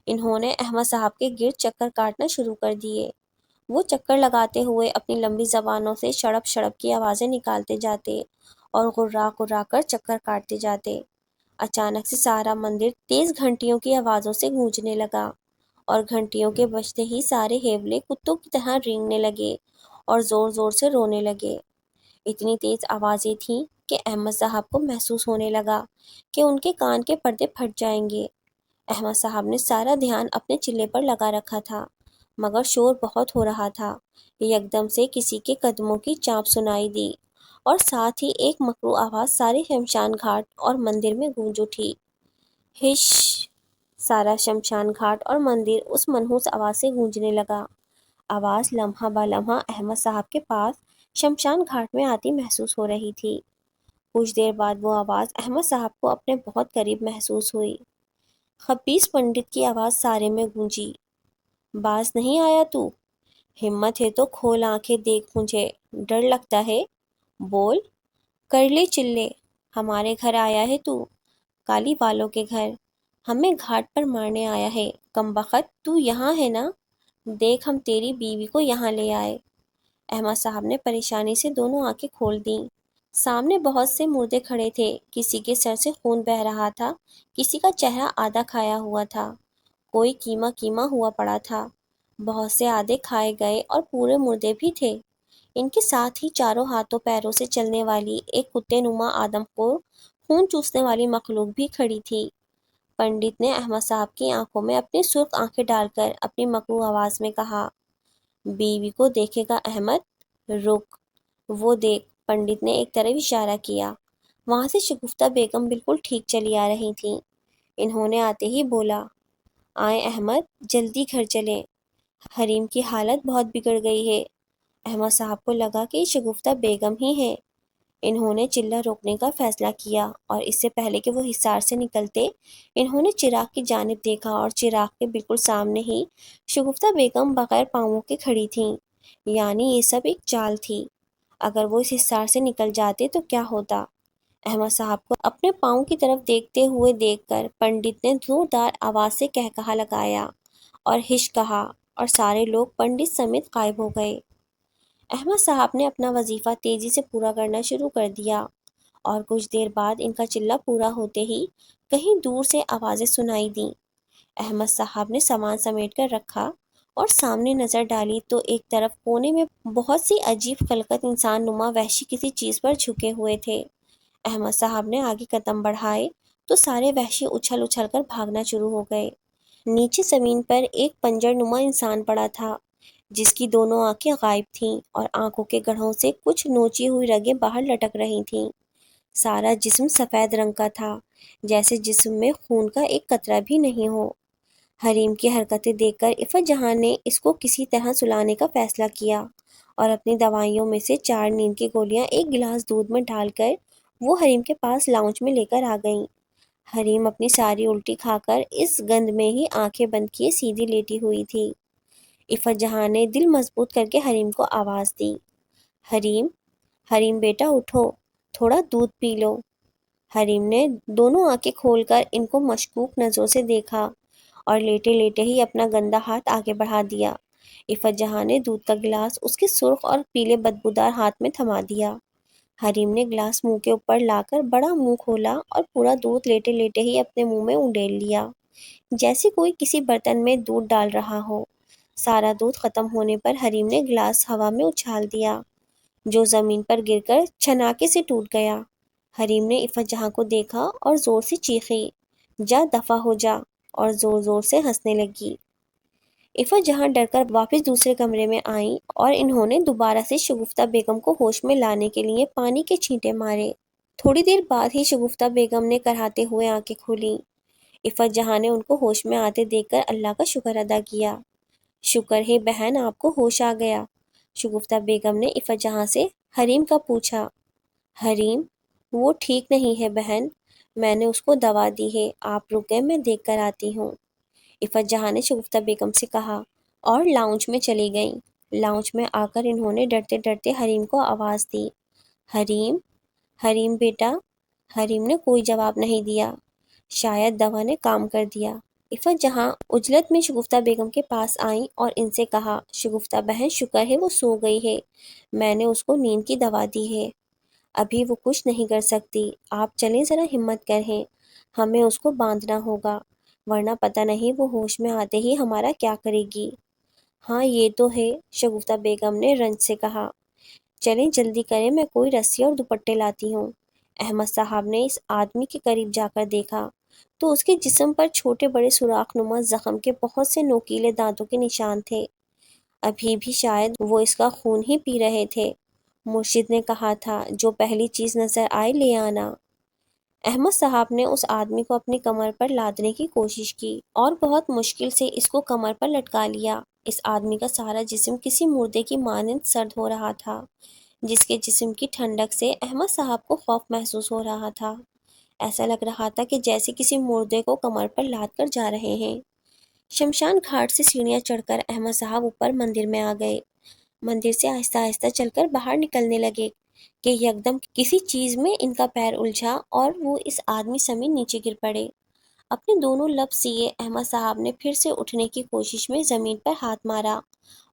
انہوں نے احمد صاحب کے گرد چکر کاٹنا شروع کر دیے۔ وہ چکر لگاتے ہوئے اپنی لمبی زبانوں سے شڑپ شڑپ کی آوازیں نکالتے جاتے اور غرا غرا کر چکر کاٹتے جاتے۔ اچانک سے سارا مندر تیز گھنٹیوں کی آوازوں سے گونجنے لگا اور گھنٹیوں کے بجتے ہی سارے ہیولے کتوں کی طرح رینگنے لگے اور زور زور سے رونے لگے۔ اتنی تیز آوازیں تھیں کہ احمد صاحب کو محسوس ہونے لگا کہ ان کے کان کے پردے پھٹ جائیں گے۔ احمد صاحب نے سارا دھیان اپنے چلے پر لگا رکھا تھا۔ مگر شور بہت ہو رہا تھا۔ یکدم سے کسی کے قدموں کی چانپ سنائی دی اور ساتھ ہی ایک مکرو آواز سارے شمشان گھاٹ اور مندر میں گونج اٹھی۔ ہش! سارا شمشان گھاٹ اور مندر اس منحوس آواز سے گونجنے لگا۔ آواز لمحہ بہ لمحہ احمد صاحب کے پاس شمشان گھاٹ میں آتی محسوس ہو رہی تھی۔ کچھ دیر بعد وہ آواز احمد صاحب کو اپنے بہت قریب محسوس ہوئی۔ خبیث پنڈت کی آواز سارے میں گونجی۔ باز نہیں آیا تو؟ ہمت ہے تو کھول آنکھیں دیکھ مجھے، ڈر لگتا ہے؟ بول، کر لے چلے، ہمارے گھر آیا ہے تو؟ کالی والوں کے گھر؟ ہمیں گھاٹ پر مارنے آیا ہے؟ کمبخت تو یہاں ہے نا؟ دیکھ ہم تیری بیوی کو یہاں لے آئے۔ احمد صاحب نے پریشانی سے دونوں آنکھیں کھول دیں۔ سامنے بہت سے مردے کھڑے تھے، کسی کے سر سے خون بہہ رہا تھا، کسی کا چہرہ آدھا کھایا ہوا تھا، کوئی کیما کیما ہوا پڑا تھا، بہت سے آدھے کھائے گئے اور پورے مردے بھی تھے۔ ان کے ساتھ ہی چاروں ہاتھوں پیروں سے چلنے والی ایک کتے نما آدم کو خون چوسنے والی مخلوق بھی کھڑی تھی۔ پنڈت نے احمد صاحب کی آنکھوں میں اپنی سرخ آنکھیں ڈال کر اپنی مکرو آواز میں کہا، بیوی کو دیکھے گا احمد؟ رک، وہ دیکھ۔ پنڈت نے ایک طرف اشارہ کیا۔ وہاں سے شگفتہ بیگم بالکل ٹھیک چلی آ رہی تھیں۔ انہوں نے آتے ہی بولا، آئیں احمد، جلدی گھر چلیں، حریم کی حالت بہت بگڑ گئی ہے۔ احمد صاحب کو لگا کہ یہ شگفتہ بیگم ہی ہے۔ انہوں نے چلہ روکنے کا فیصلہ کیا اور اس سے پہلے کہ وہ حصار سے نکلتے، انہوں نے چراغ کی جانب دیکھا اور چراغ کے بالکل سامنے ہی شگفتہ بیگم بغیر پاؤں کے کھڑی تھیں۔ یعنی یہ سب ایک چال تھی۔ اگر وہ اس حصار سے نکل جاتے تو کیا ہوتا؟ احمد صاحب کو اپنے پاؤں کی طرف دیکھتے ہوئے دیکھ کر پنڈت نے زوردار آواز سے قہقہا لگایا اور ہش کہا اور سارے لوگ پنڈت سمیت غائب ہو گئے۔ احمد صاحب نے اپنا وظیفہ تیزی سے پورا کرنا شروع کر دیا اور کچھ دیر بعد ان کا چلہ پورا ہوتے ہی کہیں دور سے آوازیں سنائی دیں۔ احمد صاحب نے سامان سمیٹ کر رکھا اور سامنے نظر ڈالی تو ایک طرف کونے میں بہت سی عجیب خلقت انسان نما وحشی کسی چیز پر جھکے ہوئے تھے۔ احمد صاحب نے آگے قدم بڑھائے تو سارے وحشی اچھل اچھل کر بھاگنا شروع ہو گئے۔ نیچے زمین پر ایک پنجر نما انسان پڑا تھا جس کی دونوں آنکھیں غائب تھیں اور آنکھوں کے گڑھوں سے کچھ نوچی ہوئی رگیں باہر لٹک رہی تھیں۔ سارا جسم سفید رنگ کا تھا، جیسے جسم میں خون کا ایک قطرہ بھی نہیں ہو۔ حریم کی حرکتیں دیکھ کر عفت جہاں نے اس کو کسی طرح سلانے کا فیصلہ کیا اور اپنی دوائیوں میں سے 4 نیند کی گولیاں ایک گلاس دودھ میں ڈال کر وہ حریم کے پاس لاؤنج میں لے کر آ گئیں۔ حریم اپنی ساری الٹی کھا کر اس گند میں ہی آنکھیں بند کیے سیدھی لیٹی ہوئی تھی۔ عفت جہاں نے دل مضبوط کر کے حریم کو آواز دی، حریم، حریم بیٹا اٹھو، تھوڑا دودھ پی لو۔ حریم نے دونوں آنکھیں کھول کر ان کو مشکوک نظروں سے دیکھا اور لیٹے لیٹے ہی اپنا گندا ہاتھ آگے بڑھا دیا۔ عفت جہاں نے دودھ کا گلاس اس کے سرخ اور پیلے بدبودار ہاتھ میں تھما دیا۔ حریم نے گلاس منہ کے اوپر لا کر بڑا منہ کھولا اور پورا دودھ لیٹے لیٹے ہی اپنے منہ میں انڈیل لیا، جیسے کوئی کسی برتن میں دودھ ڈال رہا ہو۔ سارا دودھ ختم ہونے پر حریم نے گلاس ہوا میں اچھال دیا، جو زمین پر گر کر چھناکے سے ٹوٹ گیا۔ حریم نے عفت جہاں کو دیکھا اور زور سے چیخی، جا دفع ہو جا، اور زور زور سے ہنسنے لگی۔ عفت جہاں ڈر کر واپس دوسرے کمرے میں آئیں اور انہوں نے دوبارہ سے شگفتہ بیگم کو ہوش میں لانے کے لیے پانی کے چھینٹے مارے۔ تھوڑی دیر بعد ہی شگفتہ بیگم نے کراہتے ہوئے آنکھیں کھولیں۔ عفت جہاں نے ان کو ہوش میں آتے دیکھ کر اللہ کا شکر ادا کیا۔ شکر ہے بہن، آپ کو ہوش آ گیا۔ شگفتہ بیگم نے عفت جہاں سے حریم کا پوچھا۔ حریم، وہ ٹھیک نہیں ہے بہن، میں نے اس کو دوا دی ہے، آپ رکیں، میں دیکھ کر آتی ہوں۔ عفت جہاں نے شگفتہ بیگم سے کہا اور لاؤنج میں چلی گئیں۔ لاؤنج میں آ کر انہوں نے ڈرتے ڈرتے حریم کو آواز دی، حریم، حریم بیٹا۔ حریم نے کوئی جواب نہیں دیا۔ شاید دوا نے کام کر دیا۔ عفت جہاں عجلت میں شگفتہ بیگم کے پاس آئیں اور ان سے کہا، شگفتہ بہن، شکر ہے وہ سو گئی ہے، میں نے اس کو نیند کی دوا دی ہے، ابھی وہ کچھ نہیں کر سکتی، آپ چلیں، ذرا ہمت کریں، ہمیں اس کو باندھنا ہوگا، ورنہ پتہ نہیں وہ ہوش میں آتے ہی ہمارا کیا کرے گی۔ ہاں یہ تو ہے، شگفتہ بیگم نے رنج سے کہا، چلیں جلدی کریں، میں کوئی رسی اور دوپٹے لاتی ہوں۔ احمد صاحب نے اس آدمی کے قریب جا کر دیکھا تو اس کے جسم پر چھوٹے بڑے سوراخ نما زخم کے بہت سے نوکیلے دانتوں کے نشان تھے۔ ابھی بھی شاید وہ اس کا خون ہی پی رہے تھے۔ مرشد نے کہا تھا جو پہلی چیز نظر آئے لے آنا۔ احمد صاحب نے اس آدمی کو اپنی کمر پر لادنے کی کوشش کی اور بہت مشکل سے اس کو کمر پر لٹکا لیا۔ اس آدمی کا سارا جسم کسی مردے کی مانند سرد ہو رہا تھا، جس کے جسم کی ٹھنڈک سے احمد صاحب کو خوف محسوس ہو رہا تھا۔ ایسا لگ رہا تھا کہ جیسے کسی مردے کو کمر پر لاد کر جا رہے ہیں۔ شمشان گھاٹ سے سیڑھیاں چڑھ کر احمد صاحب اوپر مندر میں آ گئے۔ مندر سے آہستہ آہستہ چل کر باہر نکلنے لگے کہ یکدم کسی چیز میں ان کا پیر الجھا اور وہ اس آدمی سمیت نیچے گر پڑے۔ اپنے دونوں لب سیے احمد صاحب نے پھر سے اٹھنے کی کوشش میں زمین پر ہاتھ مارا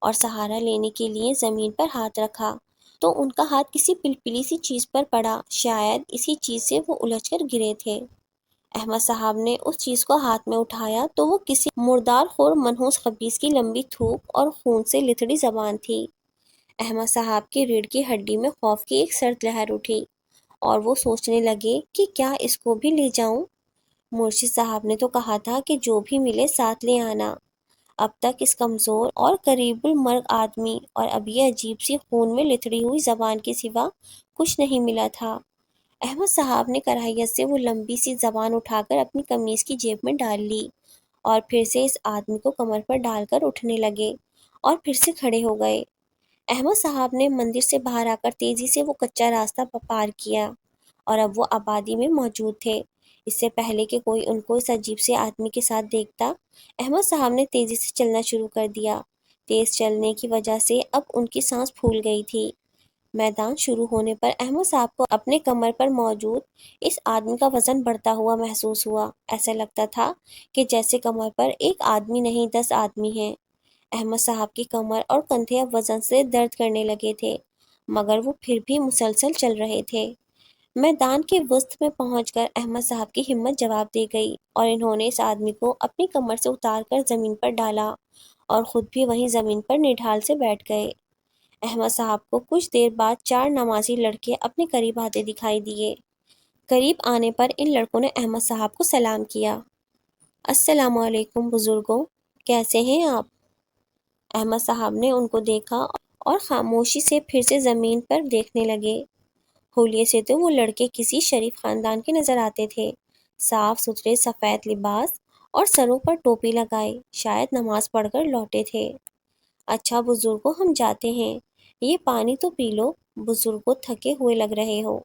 اور سہارا لینے کے لیے زمین پر ہاتھ رکھا تو ان کا ہاتھ کسی پلپلی سی چیز پر پڑا، شاید اسی چیز سے وہ الجھ کر گرے تھے۔ احمد صاحب نے اس چیز کو ہاتھ میں اٹھایا تو وہ کسی مردار خور منحوس خبیث کی لمبی تھوک اور خون سے لتھڑی زبان تھی۔ احمد صاحب کی ریڑھ کی ہڈی میں خوف کی ایک سرد لہر اٹھی اور وہ سوچنے لگے کہ کیا اس کو بھی لے جاؤں؟ مرشد صاحب نے تو کہا تھا کہ جو بھی ملے ساتھ لے آنا۔ اب تک اس کمزور اور قریب المرگ آدمی اور اب یہ عجیب سی خون میں لتھڑی ہوئی زبان کے سوا کچھ نہیں ملا تھا۔ احمد صاحب نے کراہیت سے وہ لمبی سی زبان اٹھا کر اپنی قمیض کی جیب میں ڈال لی اور پھر سے اس آدمی کو کمر پر ڈال کر اٹھنے لگے اور پھر سے کھڑے ہو گئے۔ احمد صاحب نے مندر سے باہر آ کر تیزی سے وہ کچا راستہ پار کیا اور اب وہ آبادی میں موجود تھے۔ اس سے پہلے کہ کوئی ان کو اس عجیب سے آدمی کے ساتھ دیکھتا، احمد صاحب نے تیزی سے چلنا شروع کر دیا۔ تیز چلنے کی وجہ سے اب ان کی سانس پھول گئی تھی۔ میدان شروع ہونے پر احمد صاحب کو اپنے کمر پر موجود اس آدمی کا وزن بڑھتا ہوا محسوس ہوا۔ ایسا لگتا تھا کہ جیسے کمر پر ایک آدمی نہیں 10 آدمی ہیں۔ احمد صاحب کی کمر اور کندھے اب وزن سے درد کرنے لگے تھے، مگر وہ پھر بھی مسلسل چل رہے تھے۔ میدان کے وسط میں پہنچ کر احمد صاحب کی ہمت جواب دے گئی اور انہوں نے اس آدمی کو اپنی کمر سے اتار کر زمین پر ڈالا اور خود بھی وہیں زمین پر نڈھال سے بیٹھ گئے۔ احمد صاحب کو کچھ دیر بعد 4 نمازی لڑکے اپنے قریب آتے دکھائی دیے۔ قریب آنے پر ان لڑکوں نے احمد صاحب کو سلام کیا۔ السلام علیکم بزرگوں، کیسے ہیں آپ؟ احمد صاحب نے ان کو دیکھا اور خاموشی سے پھر سے زمین پر دیکھنے لگے۔ حلیے سے تو وہ لڑکے کسی شریف خاندان کے نظر آتے تھے، صاف ستھرے سفید لباس اور سروں پر ٹوپی لگائے، شاید نماز پڑھ کر لوٹے تھے۔ اچھا بزرگوں، ہم جاتے ہیں، یہ پانی تو پی لو، بزرگوں تھکے ہوئے لگ رہے ہو۔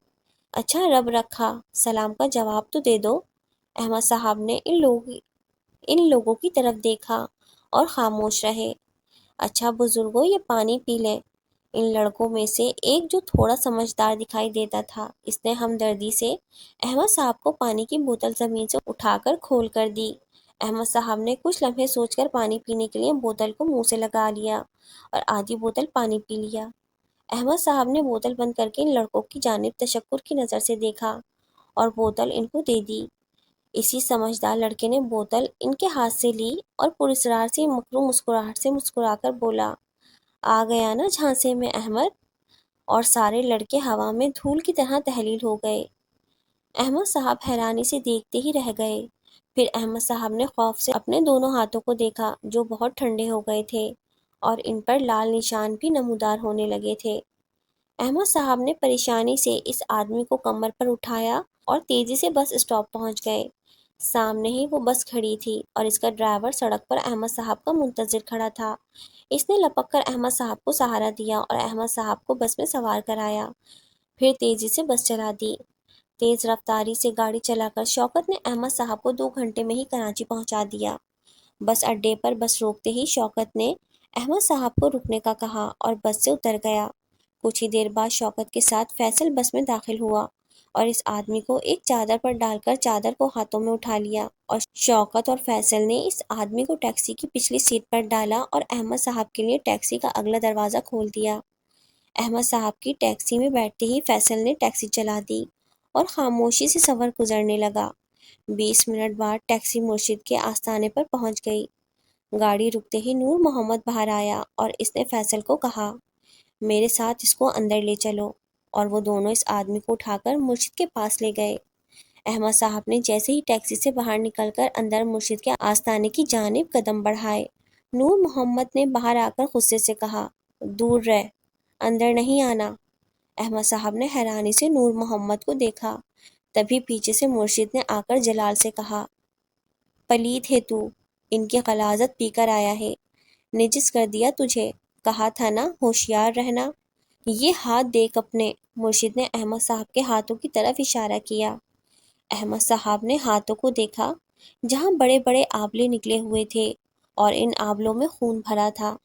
اچھا رب رکھا، سلام کا جواب تو دے دو۔ احمد صاحب نے ان لوگوں کی طرف دیکھا اور خاموش رہے۔ اچھا بزرگوں، یہ پانی پی لیں۔ ان لڑکوں میں سے ایک جو تھوڑا سمجھدار دکھائی دیتا تھا، اس نے ہمدردی سے احمد صاحب کو پانی کی بوتل زمین سے اٹھا کر کھول کر دی۔ احمد صاحب نے کچھ لمحے سوچ کر پانی پینے کے لیے بوتل کو منہ سے لگا لیا اور آدھی بوتل پانی پی لیا۔ احمد صاحب نے بوتل بند کر کے ان لڑکوں کی جانب تشکر کی نظر سے دیکھا اور بوتل ان کو دے دی۔ اسی سمجھدار لڑکے نے بوتل ان کے ہاتھ سے لی اور پراسرار سی مکرو مسکراہٹ سے مسکرا کر بولا، آ گیا نا جھانسے میں احمد؟ اور سارے لڑکے ہوا میں دھول کی طرح تحلیل ہو گئے۔ احمد صاحب حیرانی سے دیکھتے ہی رہ گئے۔ پھر احمد صاحب نے خوف سے اپنے دونوں ہاتھوں کو دیکھا جو بہت ٹھنڈے ہو گئے تھے اور ان پر لال نشان بھی نمودار ہونے لگے تھے۔ احمد صاحب نے پریشانی سے اس آدمی کو کمر پر اٹھایا اور تیزی سے بس اسٹاپ پہنچ گئے۔ سامنے ہی وہ بس کھڑی تھی اور اس کا ڈرائیور سڑک پر احمد صاحب کا منتظر کھڑا تھا۔ اس نے لپک کر احمد صاحب کو سہارا دیا اور احمد صاحب کو بس میں سوار کرایا، پھر تیزی سے بس چلا دی۔ تیز رفتاری سے گاڑی چلا کر شوکت نے احمد صاحب کو 2 گھنٹے میں ہی کراچی پہنچا دیا۔ بس اڈے پر بس روکتے ہی شوکت نے احمد صاحب کو رکنے کا کہا اور بس سے اتر گیا۔ کچھ ہی دیر بعد شوکت کے ساتھ فیصل بس میں داخل ہوا اور اس آدمی کو ایک چادر پر ڈال کر چادر کو ہاتھوں میں اٹھا لیا اور شوکت اور فیصل نے اس آدمی کو ٹیکسی کی پچھلی سیٹ پر ڈالا اور احمد صاحب کے لیے ٹیکسی کا اگلا دروازہ کھول دیا۔ احمد صاحب کی ٹیکسی میں بیٹھتے ہی فیصل نے ٹیکسی چلا دی اور خاموشی سے سفر گزرنے لگا۔ 20 منٹ بعد ٹیکسی مرشد کے آستانے پر پہنچ گئی۔ گاڑی رکتے ہی نور محمد باہر آیا اور اس نے فیصل کو کہا، میرے ساتھ اس کو اندر لے چلو، اور وہ دونوں اس آدمی کو اٹھا کر مرشد کے پاس لے گئے۔ احمد صاحب نے جیسے ہی ٹیکسی سے باہر نکل کر اندر مرشد کے آستانے کی جانب قدم بڑھائے نور محمد نے باہر آ کر غصے سے کہا، دور رہ، اندر نہیں آنا۔ احمد صاحب نے حیرانی سے نور محمد کو دیکھا۔ تبھی پیچھے سے مرشد نے آ کر جلال سے کہا، پلید ہے تو، ان کی غلاظت پی کر آیا ہے، نجس کر دیا تجھے، کہا تھا نا ہوشیار رہنا۔ یہ ہاتھ دیکھ اپنے۔ مرشد نے احمد صاحب کے ہاتھوں کی طرف اشارہ کیا۔ احمد صاحب نے ہاتھوں کو دیکھا، جہاں بڑے بڑے آبلے نکلے ہوئے تھے اور ان آبلوں میں خون بھرا تھا۔